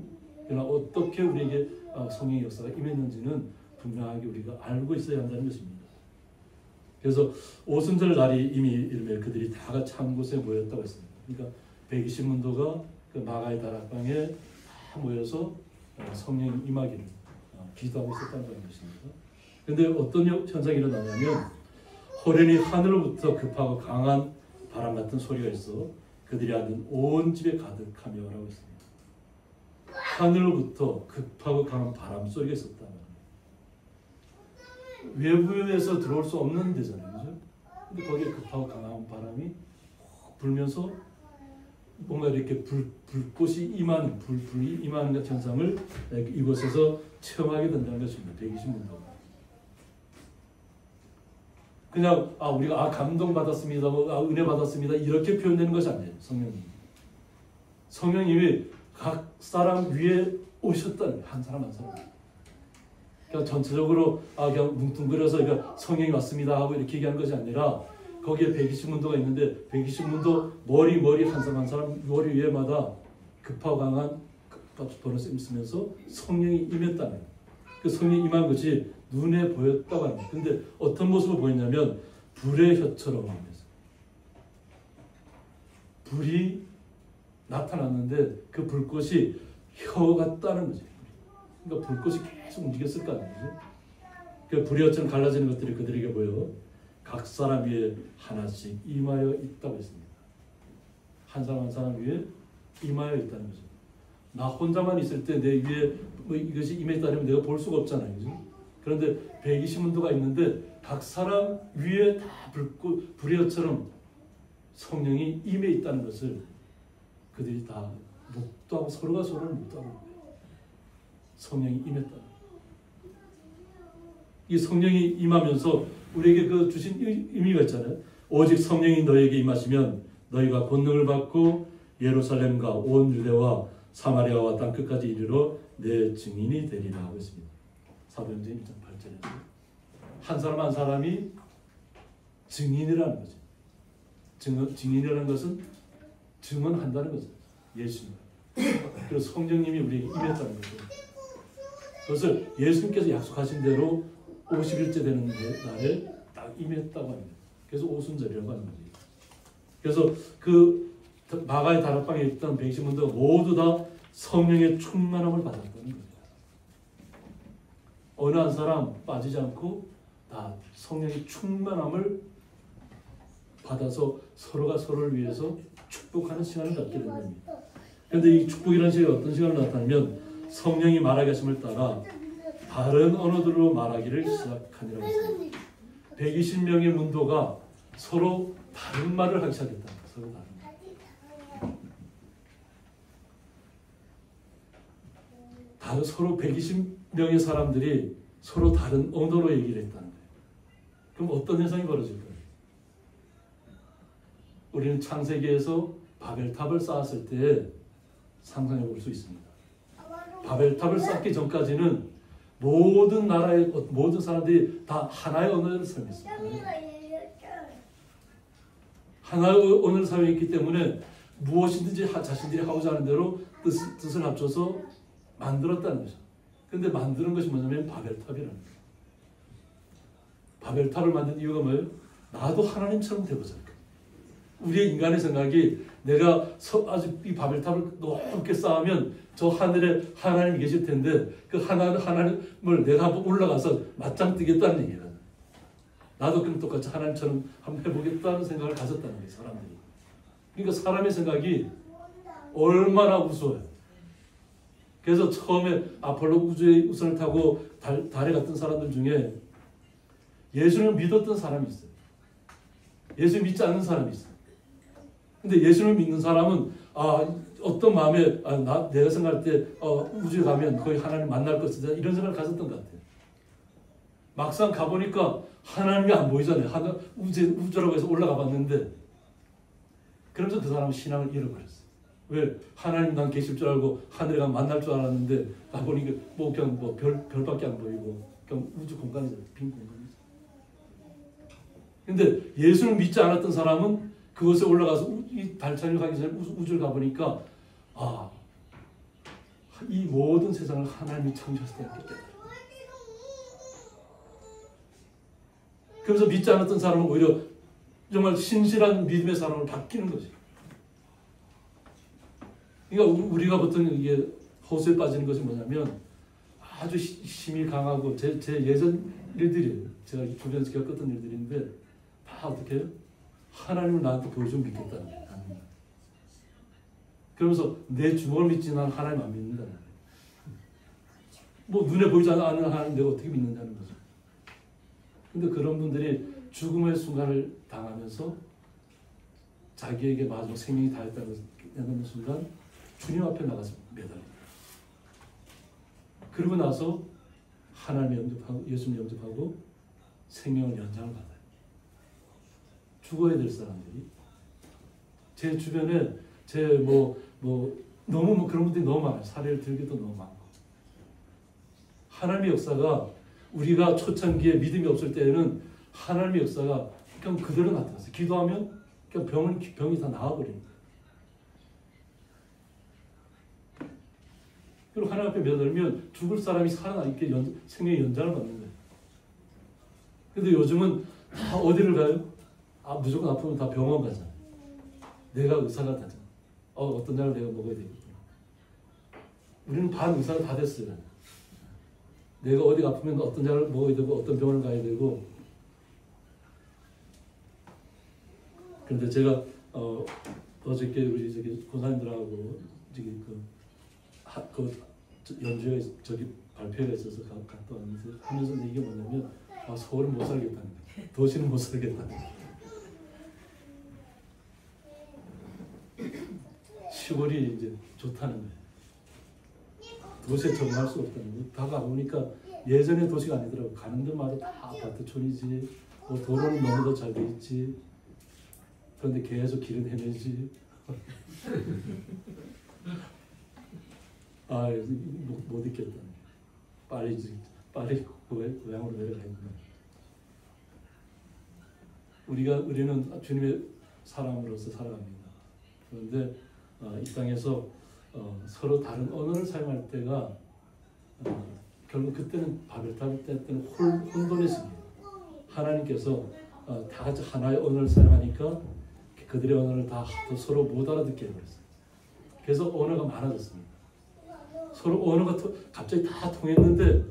그러나 어떻게 우리에게 성령의 역사가 임했는지는 분명하게 우리가 알고 있어야 한다는 것입니다. 그래서 오순절 날이 이미 이르면 그들이 다 같이 한 곳에 모였다고 했습니다. 그러니까 120문도가 그 마가의 다락방에 다 모여서 성령이 임하기를 기도하고 있었다는 것입니다. 그런데 어떤 현상이 일어나냐면 호련히 하늘로부터 급하고 강한 바람 같은 소리가 있어 그들이 앉은 온 집에 가득하며라고 했습니다. 하늘로부터 급하고 강한 바람 소리가 있었다. 외부에서 들어올 수 없는 데잖아요, 그죠? 근데 거기에 급하고 강한 바람이 불면서 뭔가 이렇게 불꽃이 임하는 불이 임하는 것 현상을 이곳에서 체험하게 된다는 것입니다. 120문도. 그냥 우리가 감동 받았습니다, 은혜 받았습니다 이렇게 표현되는 것이 아니에요. 성령님이 각 사람 위에 오셨다는 거예요. 한 사람 한 사람. 그러니까 전체적으로 그냥 뭉뚱그려서 그러니까 성령이 왔습니다 하고 이렇게 얘기하는 것이 아니라 거기에 120문도가 있는데 120문도 머리 한 사람 한 사람 머리 위에마다 급하고 강한 번호쌤 있으면서 성령이 임했다는 거예요. 그 성령이 임한 것이 눈에 보였다고 합니다. 근데 어떤 모습을 보였냐면 불의 혀처럼 하면서 불이 나타났는데 그 불꽃이 혀 같다는 거죠. 그러니까 불꽃이 계속 움직였을 거 아니에요. 그 불의 혀처럼 갈라지는 것들이 그들에게 보여 각 사람 위에 하나씩 임하여 있다고 했습니다. 한 사람 한 사람 위에 임하여 있다는 거죠. 나 혼자만 있을 때 내 위에 이것이 임했다면 내가 볼 수가 없잖아요. 그죠? 그런데 120문도가 있는데 각 사람 위에 다 불의 혀처럼 성령이 임해 있다는 것을 그들이 다 묵도하고 서로가 서로를 묵도하는 거예요. 성령이 임했다. 이 성령이 임하면서 우리에게 그 주신 의미가 있잖아요. 오직 성령이 너에게 임하시면 너희가 권능을 받고 예루살렘과 온 유대와 사마리아와 땅끝까지 이르러 내 증인이 되리라 하고 있습니다. 사도행전 1장 8절에서 한 사람 한 사람이 증인이라는 거죠. 증인이라는 것은 증언한다는 거죠. 예수님. 그리고 성령님이 우리에게 임했다는 거죠. 그것을 예수님께서 약속하신 대로 50일째 되는 날에 딱 임했다고 합니다. 그래서 오순절이라고 하는 거죠. 그래서 그 마가의 다락방에 있던 120문도가 모두 다 성령의 충만함을 받았다는 거죠. 어느 한 사람 빠지지 않고 다 성령의 충만함을 받아서 서로가 서로를 위해서 축복하는 시간을 갖게 된 겁니다. 그런데 이 축복이라는 시간이 어떤 시간을 나타내면 성령이 말하게 하심을 따라 다른 언어들로 말하기를 시작하니라고 했습니다. 120명의 문도가 서로 다른 말을 하기 시작했다. 서로 다른 말. 서로 120명의 사람들이 서로 다른 언어로 얘기를 했다는 거예요. 그럼 어떤 현상이 벌어질까요? 우리는 창세기에서 바벨탑을 쌓았을 때 상상해 볼 수 있습니다. 바벨탑을 쌓기 전까지는 모든 나라의 모든 사람들이 다 하나의 언어를 사용했습니다. 하나의 언어를 사용했기 때문에 무엇이든지 자신들이 하고자 하는 대로 뜻을 합쳐서 만들었다는 거죠. 근데 만드는 것이 뭐냐면 바벨탑이라는 거예요. 바벨탑을 만든 이유가 뭐예요? 나도 하나님처럼 되고자 할까. 우리의 인간의 생각이 내가 아주 이 바벨탑을 높게 쌓으면 저 하늘에 하나님이 계실 텐데 그 하나님을 내가 한번 올라가서 맞짱 뜨겠다는 얘기예요. 나도 그럼 똑같이 하나님처럼 한번 해보겠다는 생각을 가졌다는 거예요. 사람들이. 그러니까 사람의 생각이 얼마나 우스워요. 그래서 처음에 아폴로 우주의 우선을 타고 달에 갔던 사람들 중에 예수를 믿었던 사람이 있어요. 예수 믿지 않는 사람이 있어요. 근데 예수를 믿는 사람은 어떤 마음에 내가 생각할 때 우주에 가면 거의 하나님 만날 것이다 이런 생각을 가졌던 것 같아요. 막상 가보니까 하나님이 안 보이잖아요. 우주라고 해서 올라가 봤는데 그러면서 그 사람은 신앙을 잃어버렸어요. 왜? 하나님 난 계실 줄 알고 하늘에 가면 만날 줄 알았는데 가보니까 그냥 별밖에 안 보이고 그냥 우주 공간이죠. 빈 공간이죠. 근데 예수를 믿지 않았던 사람은 그곳에 올라가서 이 달차를 가기 전에 우주를 가보니까 이 모든 세상을 하나님이 창조하셨다는 게 깨달아요. 그래서 믿지 않았던 사람은 오히려 정말 신실한 믿음의 사람으로 바뀌는 거지. 그러니까 우리가 보통 이게 허수에 빠지는 것이 뭐냐면 아주 힘이 강하고 제 예전 일들이에요. 제가 주변에서 겪었던 일들인데 다 어떻게 해요? 하나님을 나한테 보여주면 믿겠다는 거예요. 그러면서 내 주먹을 믿지 난 하나님 안 믿는다는 거예요. 뭐 눈에 보이지 않는 하나님 내가 어떻게 믿는다는 거죠. 근데 그런 분들이 죽음의 순간을 당하면서 자기에게 마지막 생명이 다했다고 깨닫는 순간 주님 앞에 나가서 매달립니다. 그러고 나서 하나님을 영접하고 예수님을 영접하고 생명을 연장을 받아요. 죽어야 될 사람들이 제 주변에 너무 그런 분들이 너무 많아요. 사례를 들기도 너무 많고 하나님의 역사가 우리가 초창기에 믿음이 없을 때에는 하나님의 역사가 그냥 그대로 나타났어요. 기도하면 그냥 병이 다 나아버리는 거예요. 그리고 하나님 앞에 매달리면 죽을 사람이 살아나 있게 생명의 연장을 받는 거예요. 근데 요즘은 다 어디를 가요? 무조건 아프면 다 병원 가잖아요. 내가 의사가 되잖아. 어떤 약을 내가 먹어야 되겠구나. 우리는 반 의사가 다 됐어요. 내가 어디가 아프면 어떤 약을 먹어야 되고 어떤 병원을 가야 되고. 그런데 제가 어저께 우리 권사님들하고 연주에 발표가 있어서 갔다 왔는데 하면서 이게 뭐냐면 서울은 못 살겠다는 거예요. 도시는 못 살겠다는 거예요. 시골이 이제 좋다는 거예요. 도시에 적응할 수 없다는 거예요. 다 가보니까 예전의 도시가 아니더라고. 가는 데마다 다 아파트촌이지. 도로는 너무도 잘 돼 있지. 그런데 계속 길은 헤매지. 못 있겠다. 빨리 고향으로 내려가야겠구나. 우리는 주님의 사람으로서 살아갑니다. 그런데 이 땅에서 서로 다른 언어를 사용할 때가 결국 그때는 바벨탑 때는 혼돈의 시기예요. 하나님께서 다 같이 하나의 언어를 사용하니까 그들의 언어를 다 서로 못 알아듣게 해버렸어요. 그래서 언어가 많아졌습니다. 서로 언어가 갑자기 다 통했는데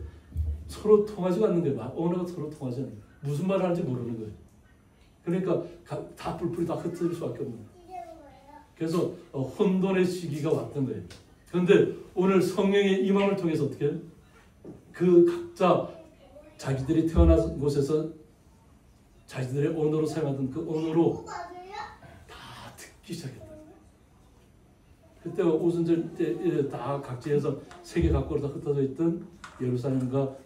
서로 통하지가 않는 거예요. 언어가 서로 통하지 않는 거예요. 무슨 말을 하는지 모르는 거예요. 그러니까 다 뿔뿔이 다 흩어질 수밖에 없는 거예요. 그래서 혼돈의 시기가 왔던 거예요. 그런데 오늘 성령의 임함을 통해서 어떻게 해요? 그 각자 자기들이 태어난 곳에서 자기들의 언어로 사용하던 그 언어로 다 듣기 시작했다. 그때가 오순절 때 다 각지에서 세계 각국으로 다 흩어져 있던 예루살렘과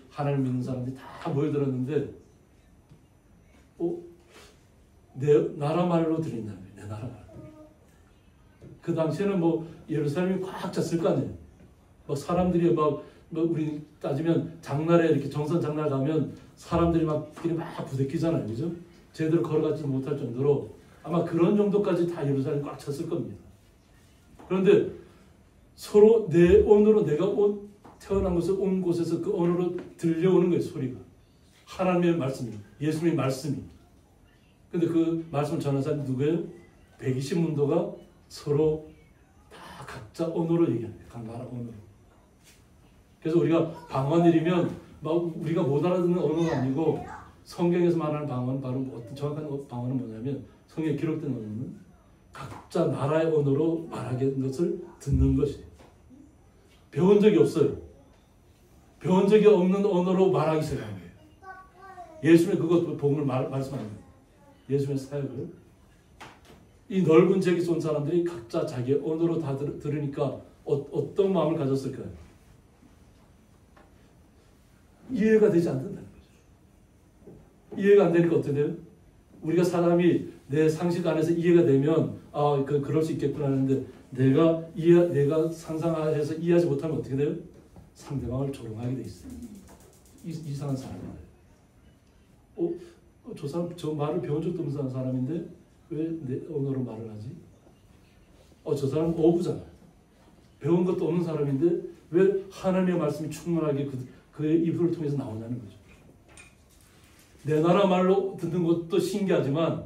하나님 믿는 사람들이 다 모여들었는데 내 나라 말로 들린다는 거예요. 내 나라 말. 그 당시에는 예루살렘이 꽉 찼을 거 아니에요. 사람들이 뭐 우리 따지면 장날에 이렇게 정선 장날 가면 사람들이 막 부대끼잖아요, 그죠? 제대로 걸어가지 못할 정도로 아마 그런 정도까지 다 예루살렘 꽉 찼을 겁니다. 그런데 서로 내 언어로 내가 태어난 곳에 온 곳에서 그 언어로 들려오는 거예요, 소리가. 하나님의 말씀이, 예수님의 말씀이. 근데 그 말씀을 전한 사람이 누구예요? 120문도가 서로 다 각자 언어로 얘기합니다. 각 나라 언어로. 그래서 우리가 방언이면 막 우리가 못 알아듣는 언어가 아니고 성경에서 말하는 방언, 바로 어떤 정확한 방언은 뭐냐면 성경에 기록된 언어는 각자 나라의 언어로 말하는 것을 듣는 것이에요. 배운 적이 없어요. 배운 적이 없는 언어로 말하기 시작한 거예요. 예수님의 그것 복음을 말씀하는 거예요. 예수님의 사역을. 이 넓은 지역에서 온 사람들이 각자 자기의 언어로 다 들으니까 어떤 마음을 가졌을까요? 이해가 되지 않는다는 거죠. 이해가 안 되니까 어떻게 돼요? 우리가 사람이 내 상식 안에서 이해가 되면 그럴 수 있겠구나 하는데 내가 상상해서 이해하지 못하면 어떻게 돼요? 상대방을 조롱하게 돼 있어요. 이상한 사람이에요. 저 사람 저 말을 배운 적도 없는 사람인데 왜 내 언어로 말을 하지? 저 사람 어부잖아요. 배운 것도 없는 사람인데 왜 하나님의 말씀이 충만하게 그의 입을 통해서 나오냐는 거죠. 내 나라 말로 듣는 것도 신기하지만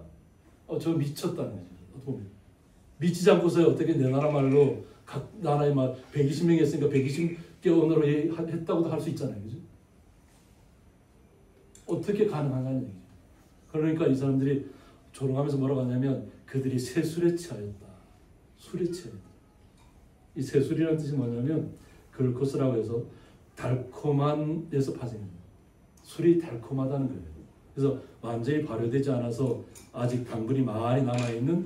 저 미쳤다는 거죠. 어떻게 보면 미치지 않고서 어떻게 내 나라 말로 각 나라의 말 120명이 했으니까 120개 언어로 했다고도 할 수 있잖아요. 그죠? 어떻게 가능하냐는 얘기죠. 그러니까 이 사람들이 조롱하면서 뭐라고 하냐면 그들이 새술에 취하였다. 술에 취하였다. 이 새술이라는 뜻이 뭐냐면 그것이라고 해서 달콤한 데서 파생합니다. 술이 달콤하다는 거예요. 그래서 완전히 발효되지 않아서 아직 당분이 많이 남아있는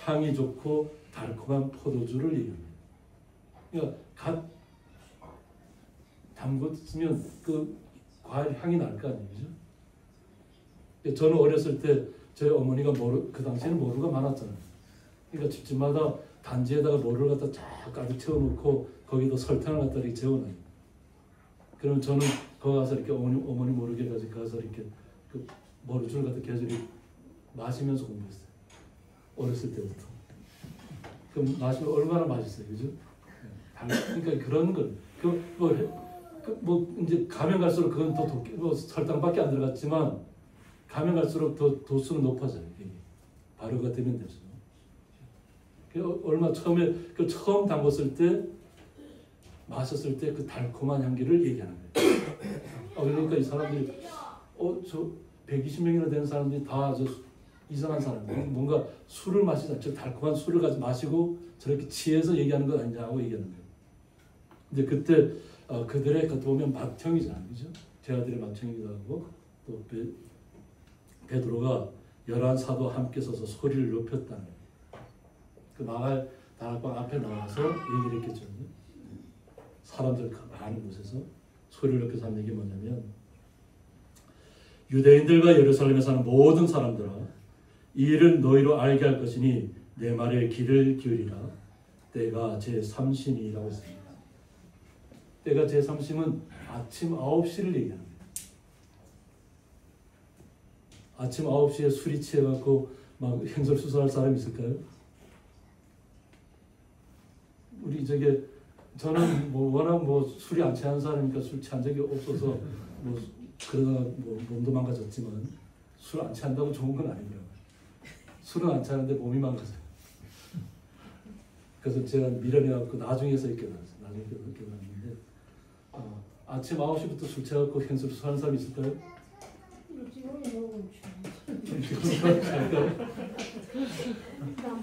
향이 좋고 달콤한 포도주를 얘기합니다. 그러니까 갓 담궜으면 그 과일 향이 날 거 아니에요. 그죠? 저는 어렸을 때 저희 어머니가 그 당시에는 모루가 많았잖아요. 그러니까 집집마다 단지에다가 모루를 갖다 쫙 가득 채워놓고 거기다 설탕을 갖다 이렇게 재워놔요. 그러면 저는 거기 가서 이렇게 어머니 모르게 가서 이렇게 그 모루주를 갖다 계속 마시면서 공부했어요. 어렸을 때부터. 그럼 마시면 얼마나 맛있어요, 그죠? 그러니까 그런 걸 이제 가면 갈수록 그건 더 설탕밖에 안 들어갔지만 가면 갈수록 더 도수는 높아져요. 발효가 되면 되죠. 얼마 처음에 처음 담궜을 때 마셨을 때 그 달콤한 향기를 얘기하는 거예요. 그러니까 이 사람들이 저 120명이나 되는 사람들이 다 저 이상한 사람이에요. 뭔가 술을 마시자, 저 달콤한 술을 가지고 마시고 저렇게 취해서 얘기하는 것 아니냐고 얘기하는 거예요. 근데 그때 그들의 겉 보면 맏형이잖아요, 그죠? 제 아들의 맏형이기도 하고 또 베드로가 11사도 함께 서서 소리를 높였다는 거예요. 그 마갈 다락방 앞에 나와서 얘기를 했겠죠. 사람들 많은 곳에서 소리를 높여서 하는 얘기 뭐냐면 유대인들과 예루살렘에 사는 모든 사람들아 이 일을 너희로 알게 할 것이니 내 말에 귀를 기울이라. 때가 제3신이라고 했습니다. 때가 제3신은 아침 9시를 얘기합니다. 아침 9시에 술이 취해갖고 막 행설수설할 사람이 있을까요? 우리 저는 워낙 술이 안 취한 사람이니까 술 취한 적이 없어서 그러다가 몸도 망가졌지만 술 안 취한다고 좋은 건 아니더라고요. 술은 안 취하는데 몸이 망가져요. 그래서 제가 미련해갖고 나중에서 깨달았어요. 나중에 깨달았는데 아침 9시부터 술 취해갖고 행설수설하는 사람이 있을까요?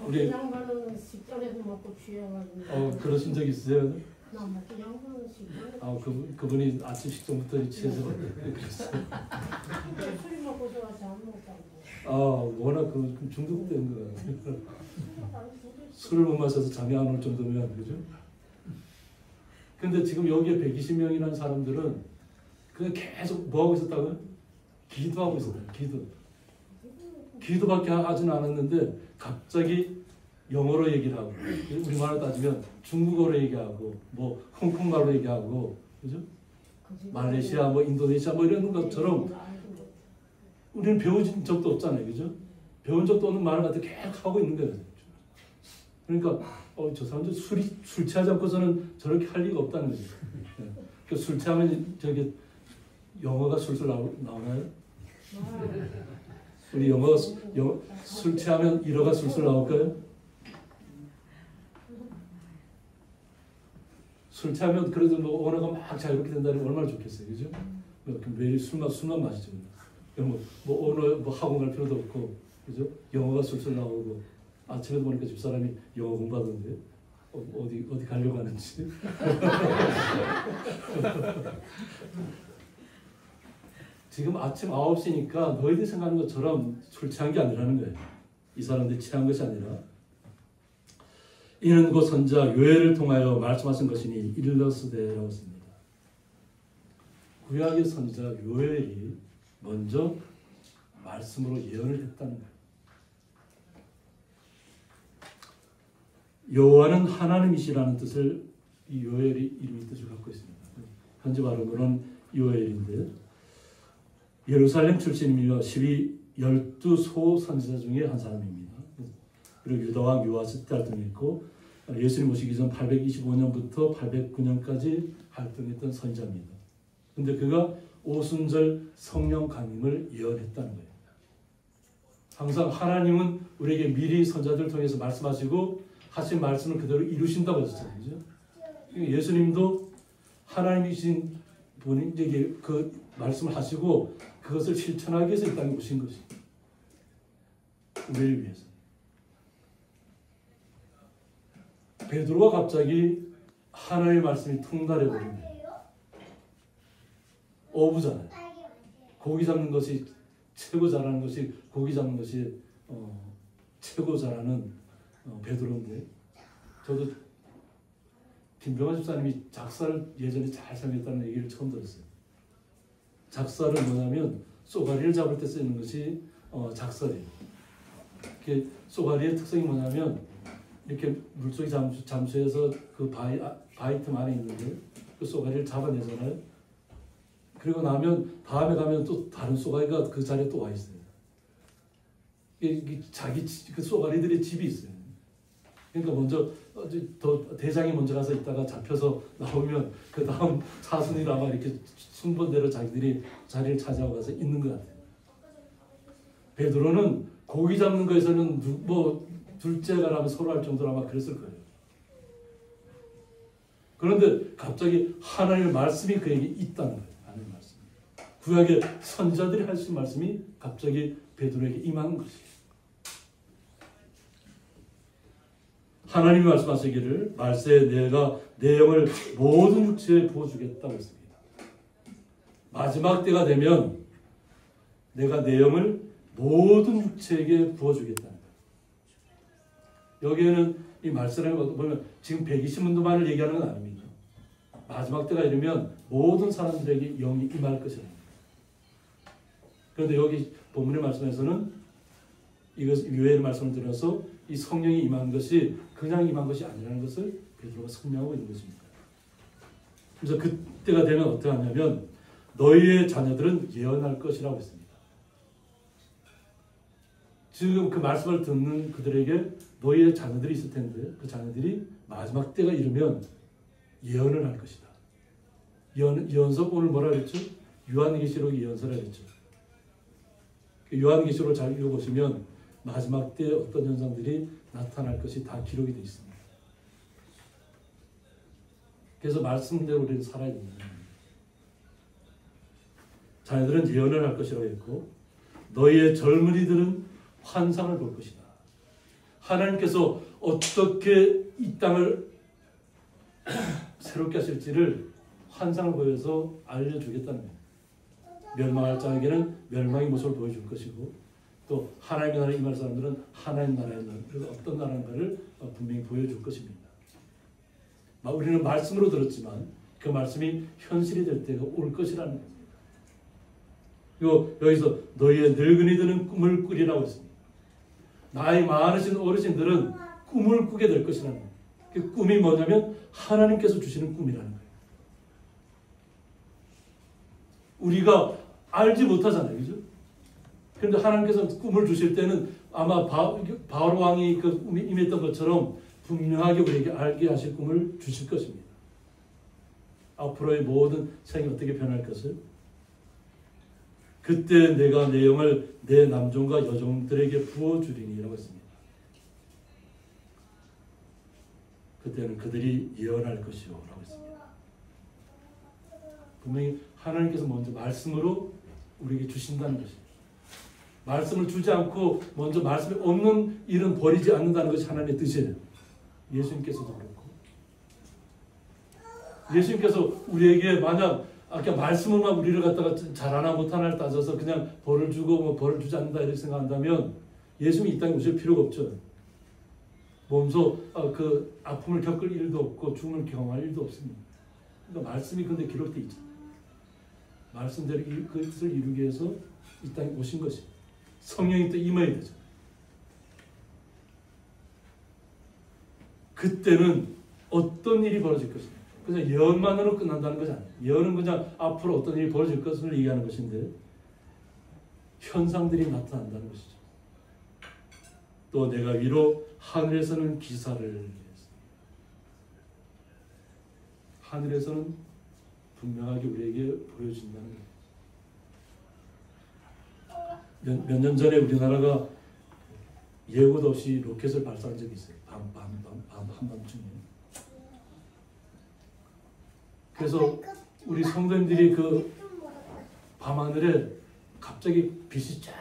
우리 양반은 식전에도 먹고 취해가지고. 그러신 적 있어요? 나 먹고 양반은 식전에. 그분이 아침 식전부터 취해서 그랬어요. 술이 먹고 좋아서 안 먹다고. 워낙 중독된 거예요. 술을 못 마셔서 잠이 안 올 정도면 그죠? 근데 지금 여기에 120명이라는 사람들은 그냥 계속 뭐 하고 있었다고요? 기도하고 있었어요. 기도밖에 하지는 않았는데 갑자기 영어로 얘기를 하고 우리말로 따지면 중국어로 얘기하고 홍콩말로 얘기하고 그죠? 말레이시아, 뭐 인도네시아 뭐 이런 것처럼 우리는 배운 적도 없잖아요, 그죠? 배운 적도 없는 말을 갖다 계속 하고 있는 거예요. 그러니까 저 사람들 술 취하지 않고서는 저렇게 할 리가 없다는 거죠. 네. 술 취하면 저기 영어가 술술 나오나요? 우리 술 취하면 일어가 술술 나올까요? 술 취하면 그래도 뭐 언어가 막 자유롭게 된다면 얼마나 좋겠어요, 그죠? 매일 술만 마시죠. 뭐 언어 뭐 학원 갈 필요도 없고, 그죠? 영어가 술술 나오고 아침에도 보니까 집사람이 영어 공부하던데 어디 가려고 하는지. 지금 아침 9시니까 너희들이 생각하는 것처럼 술 취한 게 아니라는 거예요. 이 사람들이 취한 것이 아니라 이는 곧 선지자 요엘을 통하여 말씀하신 것이니 일러스되라고 했습니다. 구약의 선지자 요엘이 먼저 말씀으로 예언을 했다는 거예요. 여호와는 하나님이시라는 뜻을 이 요엘이 이름의 뜻을 갖고 있습니다. 현재 발음으로는 요엘인데 예루살렘 출신이며 12소 선지자 중에 한 사람입니다. 그리고 유다왕 요아스 때 활동했고 예수님 오시기 전 825년부터 809년까지 활동했던 선지자입니다. 근데 그가 오순절 성령 강림을 예언했다는 거예요. 항상 하나님은 우리에게 미리 선지자들을 통해서 말씀하시고 하신 말씀을 그대로 이루신다고 하셨잖아요. 그죠? 예수님도 하나님이신 분이 이제 그 말씀을 하시고 그것을 실천하기 위해서 이 땅에 오신 것이 우리를 위해서. 베드로가 갑자기 하나님의 말씀이 통달해버린 거예요. 어부잖아요. 고기 잡는 것이 최고 잘하는 것이 고기 잡는 것이 최고 잘하는 베드로인데 저도 김병환 집사님이 작사를 예전에 잘 사용했다는 얘기를 처음 들었어요. 작사는 뭐냐면 쏘가리를 잡을 때 쓰는 것이 작살이에요. 쏘가리의 특성이 뭐냐면 이렇게 물속에 잠수해서 그 바위 틈 안에 있는데 그 쏘가리를 잡아내잖아요. 그리고 나면 다음에 가면 또 다른 쏘가리가 그 자리에 또 와 있어요. 이게 자기 그 쏘가리들의 집이 있어요. 그러니까 먼저 대장이 먼저 가서 있다가 잡혀서 나오면 그 다음 차순위로 아마 이렇게 순번대로 자기들이 자리를 차지하고 가서 있는 것 같아요. 베드로는 고기 잡는 거에서는 뭐 둘째가라면 서로 할 정도로 아마 그랬을 거예요. 그런데 갑자기 하나님의 말씀이 그에게 있다는 거예요. 하나님의 말씀. 구약의 선지자들이 할 수 있는 말씀이 갑자기 베드로에게 임하는 것이에요. 하나님이 말씀하시기를 말세에 내가 내 영을 모든 육체에 부어주겠다고 했습니다. 마지막 때가 되면 내가 내 영을 모든 육체에게 부어주겠다는 거예요. 여기에는 이 말씀을 보면 지금 120문도만을 얘기하는 건 아닙니다. 마지막 때가 이르면 모든 사람들에게 영이 임할 것이라는 거예요. 그런데 여기 본문의 말씀에서는 이것 요엘의 말씀을 들어서 이 성령이 임한 것이 그냥 임한 것이 아니라는 것을 베드로가 설명하고 있는 것입니다. 그래서 그때가 되면 어떻게 하냐면 너희의 자녀들은 예언할 것이라고 했습니다. 지금 그 말씀을 듣는 그들에게 너희의 자녀들이 있을 텐데 그 자녀들이 마지막 때가 이르면 예언을 할 것이다. 예언서 오늘 뭐라 그랬죠? 요한계시록 예언서라 그랬죠. 요한계시록을 잘 읽어보시면 마지막 때 어떤 현상들이 나타날 것이 다 기록이 되어 있습니다. 그래서 말씀대로 우리는 살아야 됩니다. 자녀들은 예언을 할 것이라고 했고 너희의 젊은이들은 환상을 볼 것이다. 하나님께서 어떻게 이 땅을 새롭게 하실지를 환상을 보여서 알려주겠다는 거예요. 멸망할 자에게는 멸망의 모습을 보여줄 것이고 또 하나님의 나라에 임할 사람들은 하나님 나라의 나라, 그래서 어떤 나라인가를 분명히 보여줄 것입니다. 우리는 말씀으로 들었지만 그 말씀이 현실이 될 때가 올 것이라는 겁니다. 그리고 여기서 너희의 늙은이들은 꿈을 꾸리라고 했습니다. 나이 많으신 어르신들은 꿈을 꾸게 될 것이라는 거예요. 그 꿈이 뭐냐면 하나님께서 주시는 꿈이라는 거예요. 우리가 알지 못하잖아요. 그죠? 그런데 하나님께서 꿈을 주실 때는 아마 바로 왕이 그 임했던 것처럼 분명하게 우리에게 알게 하실 꿈을 주실 것입니다. 앞으로의 모든 생이 어떻게 변할 것을. 그때 내가 내 영을 내 남종과 여종들에게 부어주리니라고 했습니다. 그때는 그들이 예언할 것이요 라고 했습니다. 분명히 하나님께서 먼저 말씀으로 우리에게 주신다는 것입니다. 말씀을 주지 않고 먼저 말씀이 없는 일은 버리지 않는다는 것이 하나님의 뜻이에요. 예수님께서도 그렇고. 예수님께서 우리에게 만약 아까 말씀을만 우리를 갖다가 잘하나 못하나를 따져서 그냥 벌을 주고 뭐 벌을 주지 않는다 이렇게 생각한다면 예수님이 이 땅에 오실 필요가 없죠. 몸소 그 아픔을 겪을 일도 없고 죽음을 경험할 일도 없습니다. 그러니까 말씀이 근데 기록되어 있잖아요. 말씀대로 그 뜻을 이루기 위해서 이 땅에 오신 것입니다. 성령이 또 임해야 되죠. 그때는 어떤 일이 벌어질 것입니다. 그냥 예언만으로 끝난다는 것이 아니에요. 예언은 그냥 앞으로 어떤 일이 벌어질 것을 얘기하는 것인데 현상들이 나타난다는 것이죠. 또 내가 위로 하늘에서는 기사를 했습니다. 하늘에서는 분명하게 우리에게 보여준다는 거예요. 몇 년 전에 우리나라가 예고도 없이 로켓을 발사한 적이 있어요. 한밤중에. 그래서 우리 성도님들이 그 밤하늘에 갑자기 빛이 쫙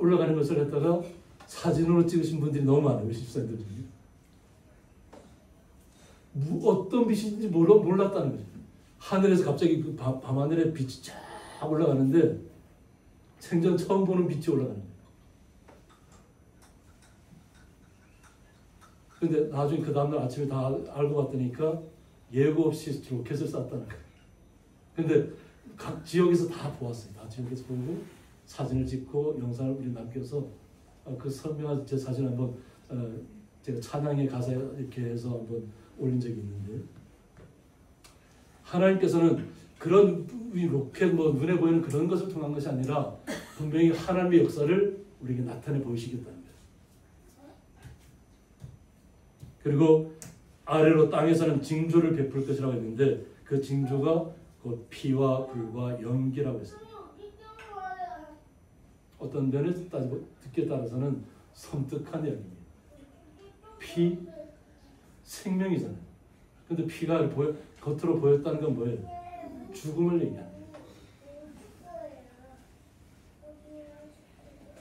올라가는 것을 했다가 사진으로 찍으신 분들이 너무 많아요. 집사님들 중에. 어떤 빛인지 몰랐다는 거죠. 하늘에서 갑자기 그 밤하늘에 빛이 쫙 올라가는데 생전 처음 보는 빛이 올라가는 거예요. 근데 나중에 그 다음날 아침에 다 알고 봤더니까 예고 없이 로켓을 쐈다는 거예요. 근데 각 지역에서 다 보았어요. 다 지역에서 보고 사진을 찍고 영상을 우리 남겨서 그 선명한 제 사진 한번 제가 찬양의 가사에 이렇게 해서 한번 올린 적이 있는데 하나님께서는 그런 로켓 뭐 눈에 보이는 그런 것을 통한 것이 아니라 분명히 하나님의 역사를 우리에게 나타내 보이시겠다는 거예요. 그리고 아래로 땅에서는 징조를 베풀 것이라고 했는데 그 징조가 곧 피와 불과 연기라고 했습니다. 어떤 면에서 듣기에 따라서는 섬뜩한 이야기입니다. 피, 생명이잖아요. 근데 피가 겉으로 보였다는 건 뭐예요? 죽음을 얘기합니다.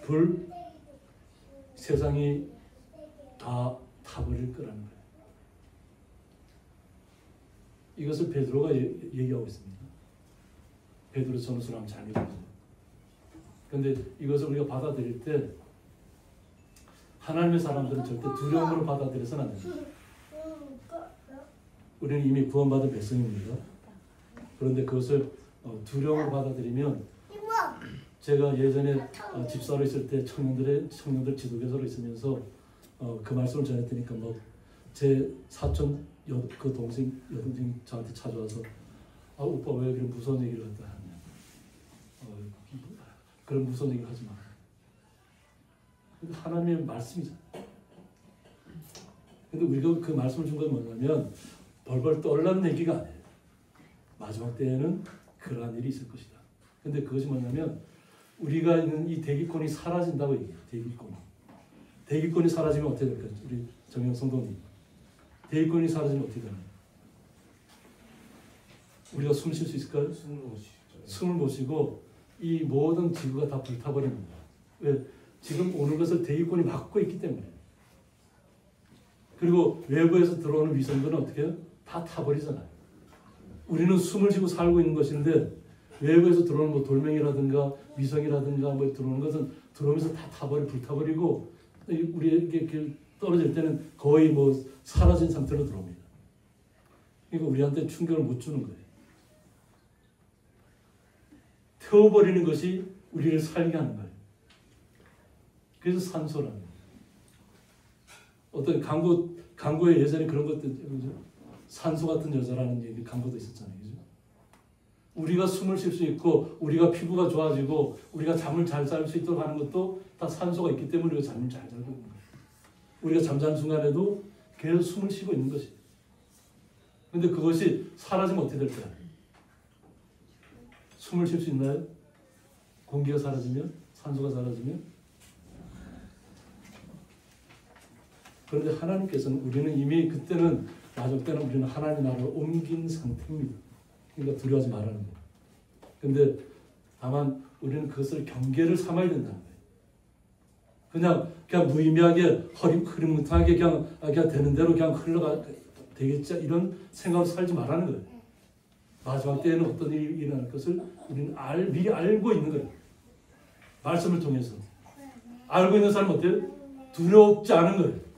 불, 세상이 다 타버릴 거라는 거예요. 이것을 베드로가 얘기하고 있습니다. 베드로 전후서를 한번 잘 읽어보세요. 그런데 이것을 우리가 받아들일 때 하나님의 사람들은 절대 두려움으로 받아들여서는 안 됩니다. 우리는 이미 구원받은 백성입니다. 그런데 그것을 두려움으로 받아들이면 제가 예전에 집사로 있을 때 청년들 지도교사로 있으면서 그 말씀을 전했더니까 뭐 제 사촌 그 동생 여동생 저한테 찾아와서 오빠 왜 그런 무서운 얘기를 갖다 하냐. 그런 무서운 얘기 하지 마. 하나님의 말씀이잖아. 근데 우리가 그 말씀을 준 건 뭐냐면 벌벌 떨라는 얘기가 아니에요. 마지막 때에는 그러한 일이 있을 것이다. 근데 그것이 뭐냐면 우리가 있는 이 대기권이 사라진다고 얘기해요. 대기권이 사라지면 어떻게 될까요? 우리 정영 성도님. 대기권이 사라지면 어떻게 되나요? 우리가 숨 쉴 수 있을까요? 숨을 못 쉬고 이 모든 지구가 다 불타버립니다. 왜? 지금 오는 것을 대기권이 막고 있기 때문에. 그리고 외부에서 들어오는 위성들은 어떻게 해요? 다 타버리잖아요. 우리는 숨을 쉬고 살고 있는 것인데 외부에서 들어오는 뭐 돌멩이라든가 위성이라든가 뭐 들어오는 것은 들어오면서 다 불타버리고 우리에게 떨어질 때는 거의 뭐 사라진 상태로 들어옵니다. 그러니까 우리한테 충격을 못 주는 거예요. 태워버리는 것이 우리를 살게 하는 거예요. 그래서 산소라는 거예요. 어떤 광고에 예전에 그런 것도 산소 같은 여자라는 얘기 광고도 있었잖아요. 그죠? 우리가 숨을 쉴 수 있고 우리가 피부가 좋아지고 우리가 잠을 잘 잘 수 있도록 하는 것도 다 산소가 있기 때문에 우리가 잠을 잘 자고 있는 거예요. 우리가 잠자는 순간에도 계속 숨을 쉬고 있는 것이에요. 근데 그것이 사라지면 어떻게 될까요? 숨을 쉴 수 있나요? 공기가 사라지면? 산소가 사라지면? 그런데 하나님께서는 우리는 이미 그때는 마지막 때는 우리는 하나님의 나라로 옮긴 상태입니다. 그러니까 두려워하지 말라는 거예요. 근데 다만 우리는 그것을 경계를 삼아야 된다는 거예요. 그냥 무의미하게 흐릿무릇하게 그냥 되는 대로 그냥 흘러가 되겠지 이런 생각을 살지 말라는 거예요. 마지막 때에는 어떤 일이 일어날 것을 우리는 미리 알고 있는 거예요. 말씀을 통해서 알고 있는 사람은 어때요? 두렵지 않은 거예요.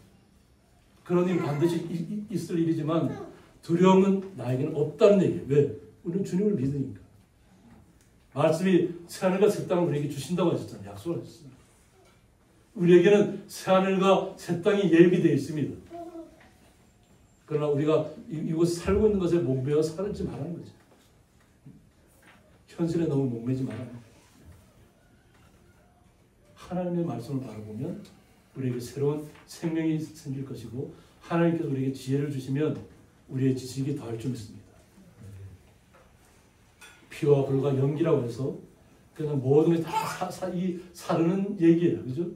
그런 일이 반드시 있을 일이지만 두려움은 나에게는 없다는 얘기예요. 왜? 우리는 주님을 믿으니까. 말씀이 새하늘과 새 땅을 우리에게 주신다고 하셨잖아요. 약속을 하셨습니다. 우리에게는 새하늘과 새 땅이 예비되어 있습니다. 그러나 우리가 이곳에 살고 있는 것에 목매어 살지 말라는 거죠. 현실에 너무 목매지 말라는 거예요. 하나님의 말씀을 바라보면 우리에게 새로운 생명이 생길 것이고 하나님께서 우리에게 지혜를 주시면 우리의 지식이 더할 줄 믿습니다. 피와 불과 연기라고 해서 그냥 모든 게 다 사르는 얘기예요. 그죠?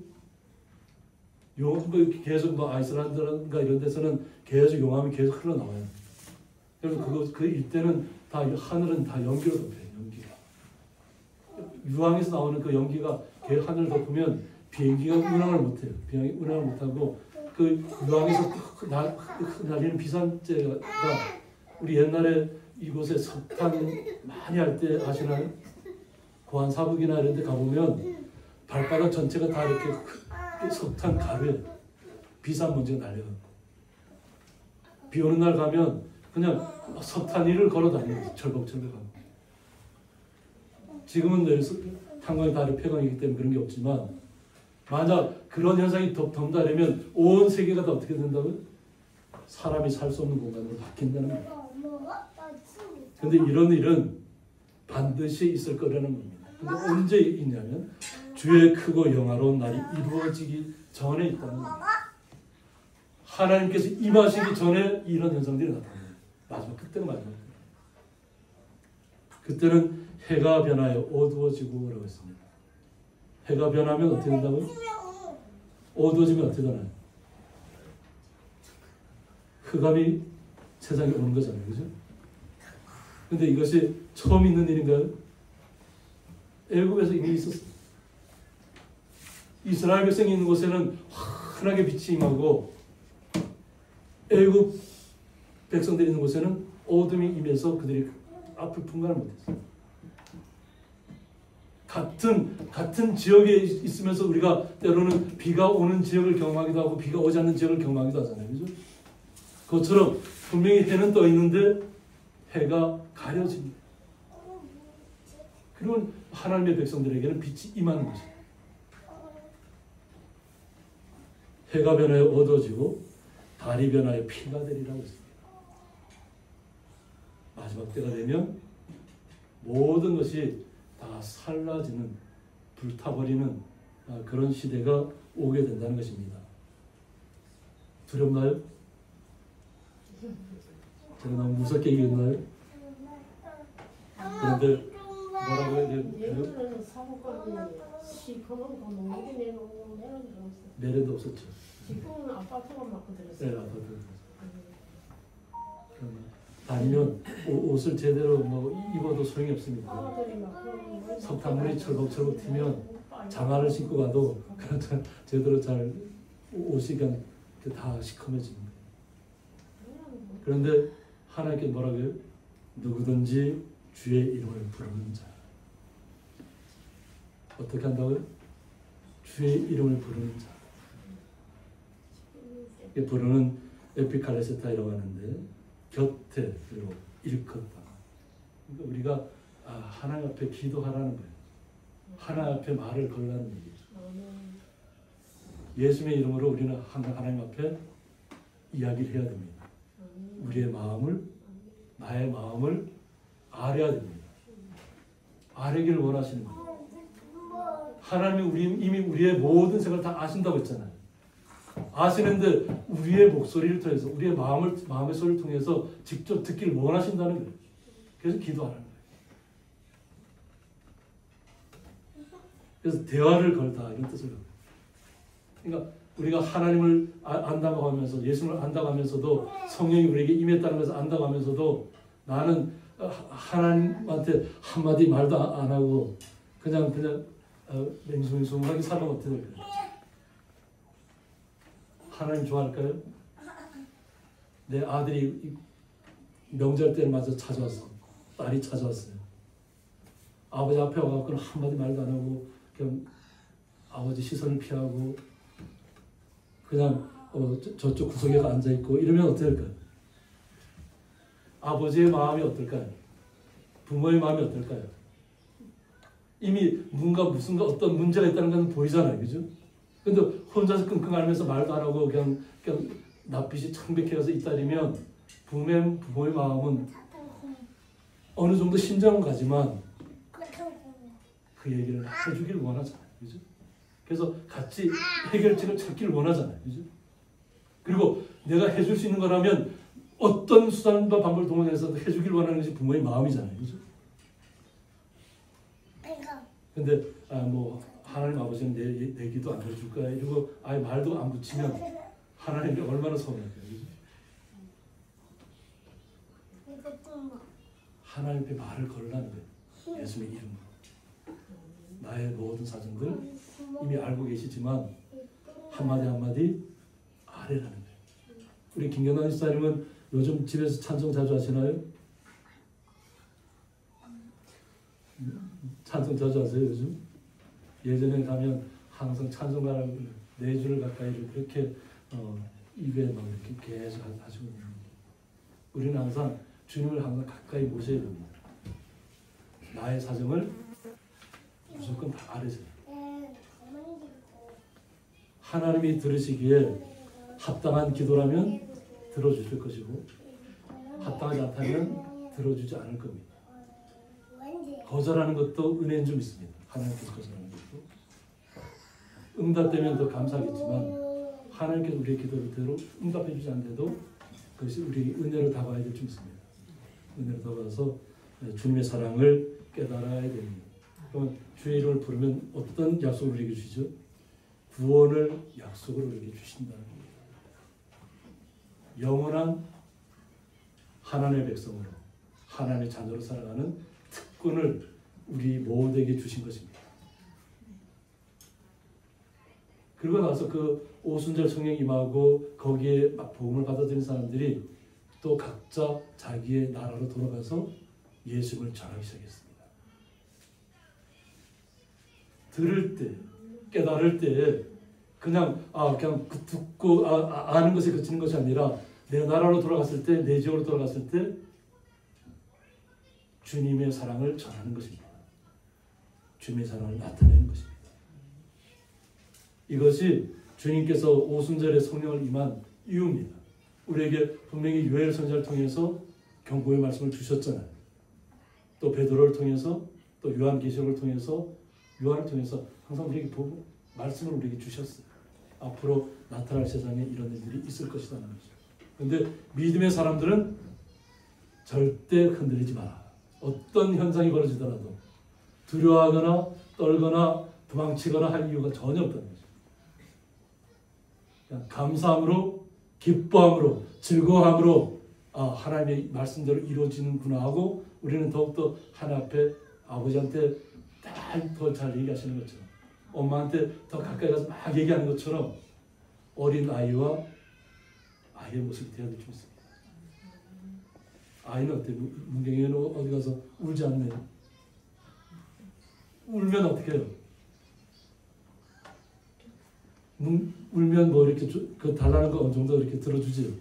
계속 아이슬란드라든가 이런 데서는 계속 용암이 계속 흘러나와요. 그래서 그 일대는 다 하늘은 다 연기로 덮여요. 연기가. 유황에서 나오는 그 연기가 하늘을 덮으면 비행기가 운항을 못해요. 비행기 운항을 못하고 그 유황에서 날리는 비산재가 우리 옛날에 이곳에 석탄 많이 할 때 아시나요? 고안사북이나 이런 데 가보면 발바닥 전체가 다 이렇게 석탄 가루에 비산 먼지가 날려요. 비 오는 날 가면 그냥 석탄 위를 걸어 다니는 철벅철벅하고. 지금은 탄광이 다 폐광이기 때문에 그런 게 없지만 만약 그런 현상이 덤다려면 온 세계가 다 어떻게 된다고요? 사람이 살 수 없는 공간으로 바뀐다는 거예요. 그런데 이런 일은 반드시 있을 거라는 겁니다. 근데 언제 있냐면 주의 크고 영화로운 날이 이루어지기 전에 있다는 거예요. 하나님께서 임하시기 전에 이런 현상들이 나타나요. 그때가 마지막이에요. 그때는 해가 변하여 어두워지고 라고 했습니다. 해가 변하면 어떻게 된다고요? 어두워지면 어떻게 되나요? 흑암이 세상에 오는 거잖아요. 그죠? 근데 이것이 처음 있는 일인가요? 애굽에서 이미 있었어요. 이스라엘 백성이 있는 곳에는 환하게 빛이 임하고 애굽 백성들이 있는 곳에는 어둠이 임해서 그들이 앞을 분간을 못했어요. 같은 지역에 있으면서 우리가 때로는 비가 오는 지역을 경험하기도 하고 비가 오지 않는 지역을 경험하기도 하잖아요. 그죠? 그것처럼 분명히 해는 떠 있는데 해가 가려집니다. 그리고 하나님의 백성들에게는 빛이 임하는 것입니다. 해가 변하여 어두워지고 달이 변하여 피가 되리라고 했습니다. 마지막 때가 되면 모든 것이 다 살라지는, 불타버리는 그런 시대가 오게 된다는 것입니다. 두렵나요? 제가 너무 무섭게 얘기했나요? 그런데 뭐라고 해야 돼요? 예전에는 사고가 시커먼 거 농기 내놓고 매련도 없었죠. 지금은 아파트가 막 그들었어요. 네, 아파트. 아니면 옷을 제대로 입어도 소용이 없습니다. 석탄물이 철벅철벅 튀면 장화를 신고 가도 제대로 잘 옷이 그냥 다 시커매집니다. 그런데 하나님께 뭐라고 해요? 누구든지 주의 이름을 부르는 자. 어떻게 한다고요? 주의 이름을 부르는 자. 부르는 에피칼레세타이라고 하는데 곁에 그리고 일컫다. 그러니까 우리가 하나님 앞에 기도하라는 거예요. 하나님 앞에 말을 걸라는 얘기죠. 예수님의 이름으로 우리는 하나님 앞에 이야기를 해야 됩니다. 우리의 마음을, 나의 마음을 알아야 됩니다. 아뢰기를 원하시는 거예요. 하나님이 이미 우리의 모든 생각을 다 아신다고 했잖아요. 아시는데 우리의 목소리를 통해서 우리의 마음의 소리를 통해서 직접 듣기를 원하신다는 거예요. 그래서 기도하라는 거예요. 그래서 대화를 걸다 이런 뜻을 합니다. 그러니까 우리가 하나님을 안다고 하면서 예수를 안다고 하면서도 성령이 우리에게 임했다는 것을 안다고 하면서도 나는 하나님한테 한마디 말도 안 하고 그냥 맹숭맹숭하게 살면 어떻게 될까요? 하나님 좋아할까요? 내 아들이 명절 때를 맞아 찾아왔어. 딸이 찾아왔어요. 아버지 앞에 와갖고는 한마디 말도 안 하고 그냥 아버지 시선을 피하고 그냥 저쪽 구석에 앉아있고 이러면 어떻게 될까요? 아버지의 마음이 어떨까요? 부모의 마음이 어떨까요? 이미 무슨 어떤 문제가 있다는 건 보이잖아요. 그죠? 근데 혼자서 끙끙 앓으면서 말도 안 하고 그냥 낯빛이 창백해서 있다면 부모의 마음은 어느 정도 심정은 가지만 그 얘기를 해주길 원하잖아요. 그죠? 그래서 같이 해결책을 찾기를 원하잖아요. 그죠? 그리고 내가 해줄 수 있는 거라면 어떤 수단과 방법을 동원해서 해주길 원하는 것이 부모의 마음이잖아요. 그죠? 근데 하나님 아버지는 내 기도 안 들어줄 거야 이러고 아예 말도 안 붙이면 하나님이 얼마나 서운할까요? 그죠? 하나님 앞에 말을 걸으라는 거예요. 예수님의 이름으로. 나의 모든 사정들 이미 알고 계시지만 한마디 한마디 아뢰라는 거예요. 우리 김경남 집사님은 요즘 집에서 찬송 자주 하시나요? 찬송 자주 하세요 요즘? 예전에 가면 항상 찬송가를 4주를 가까이 그렇게 입에 막 이렇게 계속 하시고 우리는 항상 주님을 항상 가까이 모셔야 됩니다. 나의 사정을 무조건 다 아뢰세요. 하나님이 들으시기에 합당한 기도라면 들어주실 것이고 합당하지 않다면 들어주지 않을 겁니다. 거절하는 것도 은혜는 좀 있습니다. 하나님께서 거절하는 것도. 응답되면 더 감사하겠지만 하나님께서 우리의 기도를 응답해 주지 않는데도 그것이 우리 은혜로 다가와야 될 좀 있습니다. 은혜로 다가와서 주님의 사랑을 깨달아야 됩니다. 그러면 주의 이름을 부르면 어떤 약속을 우리에게 주시죠? 구원을 약속으로 우리에게 주신다는 겁니다. 영원한 하나님의 백성으로 하나님의 자녀로 살아가는 특권을 우리 모두에게 주신 것입니다. 그리고 나서 그 오순절 성령 임하고 거기에 막 복음을 받아들인 사람들이 또 각자 자기의 나라로 돌아가서 예수님을 전하기 시작했습니다. 들을 때, 깨달을 때 그냥 듣고 아는 것에 그치는 것이 아니라 내 나라로 돌아갔을 때, 내 지역으로 돌아갔을 때 주님의 사랑을 전하는 것입니다. 주님의 사랑을 나타내는 것입니다. 이것이 주님께서 오순절에 성령을 임한 이유입니다. 우리에게 분명히 요엘 선지자를 통해서 경고의 말씀을 주셨잖아요. 또 베드로를 통해서 또 요한계시록을 통해서 요한을 통해서 항상 우리에게 보고 말씀을 우리에게 주셨어요. 앞으로 나타날 세상에 이런 일들이 있을 것이라는 거죠. 그런데 믿음의 사람들은 절대 흔들리지 마라. 어떤 현상이 벌어지더라도 두려워하거나 떨거나 도망치거나 할 이유가 전혀 없다는 거죠. 그냥 감사함으로, 기뻐함으로, 즐거움으로 하나님의 말씀대로 이루어지는구나 하고 우리는 더욱더 하나님 앞에 아버지한테 더 잘 얘기하시는 것처럼 엄마한테 더 가까이 가서 막 얘기하는 것처럼 어린 아이와 아이의 모습이 되어야 될 줄 있습니다. 아이는 어때요? 문경이는 어디 가서 울지 않네요. 울면 어떻게 해요? 울면 뭐 이렇게 그 달라는 거 어느 정도 이렇게 들어주지요.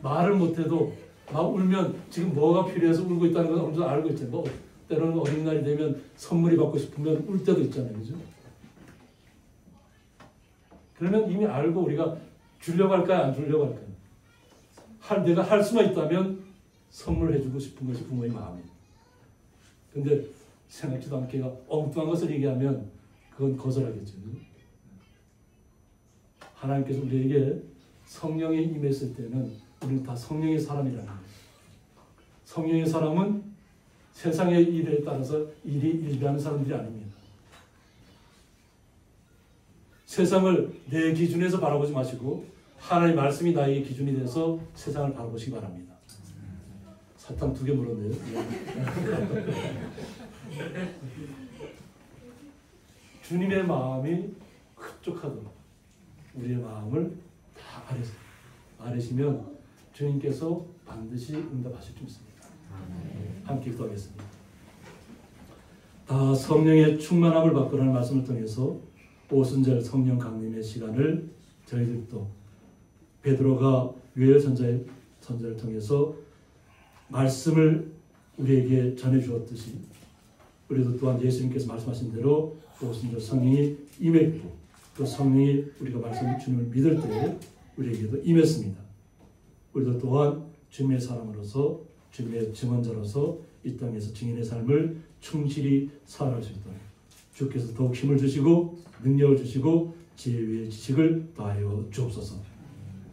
말을 못해도 막 울면 지금 뭐가 필요해서 울고 있다는 건 어느 정도 알고 있잖아요. 뭐 때로는 어린날이 되면 선물이 받고 싶으면 울 때도 있잖아요. 그죠? 그러면 이미 알고 우리가 주려고 할까요? 안 주려고 할까요? 내가 할 수만 있다면 선물해주고 싶은 것이 부모의 마음이에요. 근데 생각지도 않게 엉뚱한 것을 얘기하면 그건 거절하겠죠. 하나님께서 우리에게 성령이 임했을 때는 우리는 다 성령의 사람이라는 거예요. 성령의 사람은 세상의 일에 따라서 일비하는 사람들이 아닙니다. 세상을 내 기준에서 바라보지 마시고 하나님의 말씀이 나에게 기준이 돼서 세상을 바라보시기 바랍니다. 사탕 2개 물었네요. 주님의 마음이 흡족하도록 우리의 마음을 다 아뢰시면 주님께서 반드시 응답하실 줄 믿습니다. 함께 기도하겠습니다. 다 성령의 충만함을 받고라는 말씀을 통해서 오순절 성령 강림의 시간을 저희들도 베드로가 유해 선자를 통해서 말씀을 우리에게 전해 주었듯이 우리도 또한 예수님께서 말씀하신 대로 오순절 성령이 임했고 또 성령이 우리가 말씀 주님을 믿을 때 우리에게도 임했습니다. 우리도 또한 주님의 사람으로서 주님의 증언자로서 이 땅에서 증인의 삶을 충실히 살아갈 수 있도록 주께서 더욱 힘을 주시고 능력을 주시고 지혜의 지식을 더하여 주옵소서.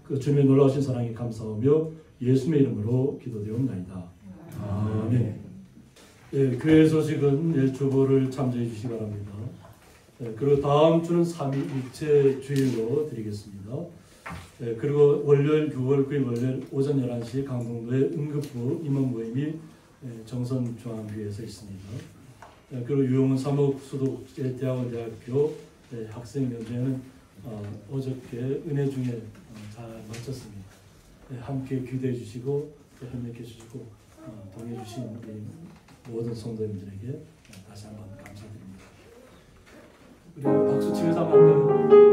그 주님의 놀라우신 사랑에 감사하며 예수님의 이름으로 기도드리옵나이다. 아멘. 예, 교회 소식은 주보를 참조해 주시기 바랍니다. 예, 그리고 다음 주는 삼위일체 주일로 드리겠습니다. 예, 그리고 월요일 6월 9일 월요일 오전 11시 강동도의 응급부 임원 모임이 정선중앙교회에서 있습니다. 예, 그리고 유용은 사목 수도국제대학원대학교 학생연대회는 어저께 은혜 중에 잘 마쳤습니다. 예, 함께 기도해 주시고 협력해 주시고 동의해 주신 우리 모든 성도님들에게 다시 한번 감사드립니다. 우리 박수 치면서 한번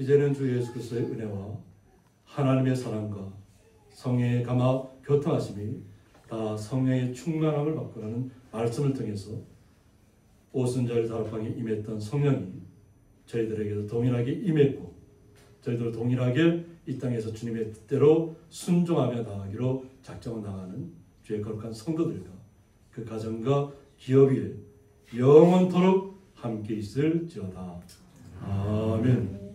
이제는 주 예수 그리스도의 은혜와 하나님의 사랑과 성령의 감화 교통하심이 다 성령의 충만함을 받고라는 말씀을 통해서 오순절 다락방에 임했던 성령이 저희들에게도 동일하게 임했고 저희들 동일하게 이 땅에서 주님의 뜻대로 순종하며 나아가기로 작정을 나가는 주의 거룩한 성도들과 그 가정과 기업 위에 영원토록 함께 있을지어다. 아멘.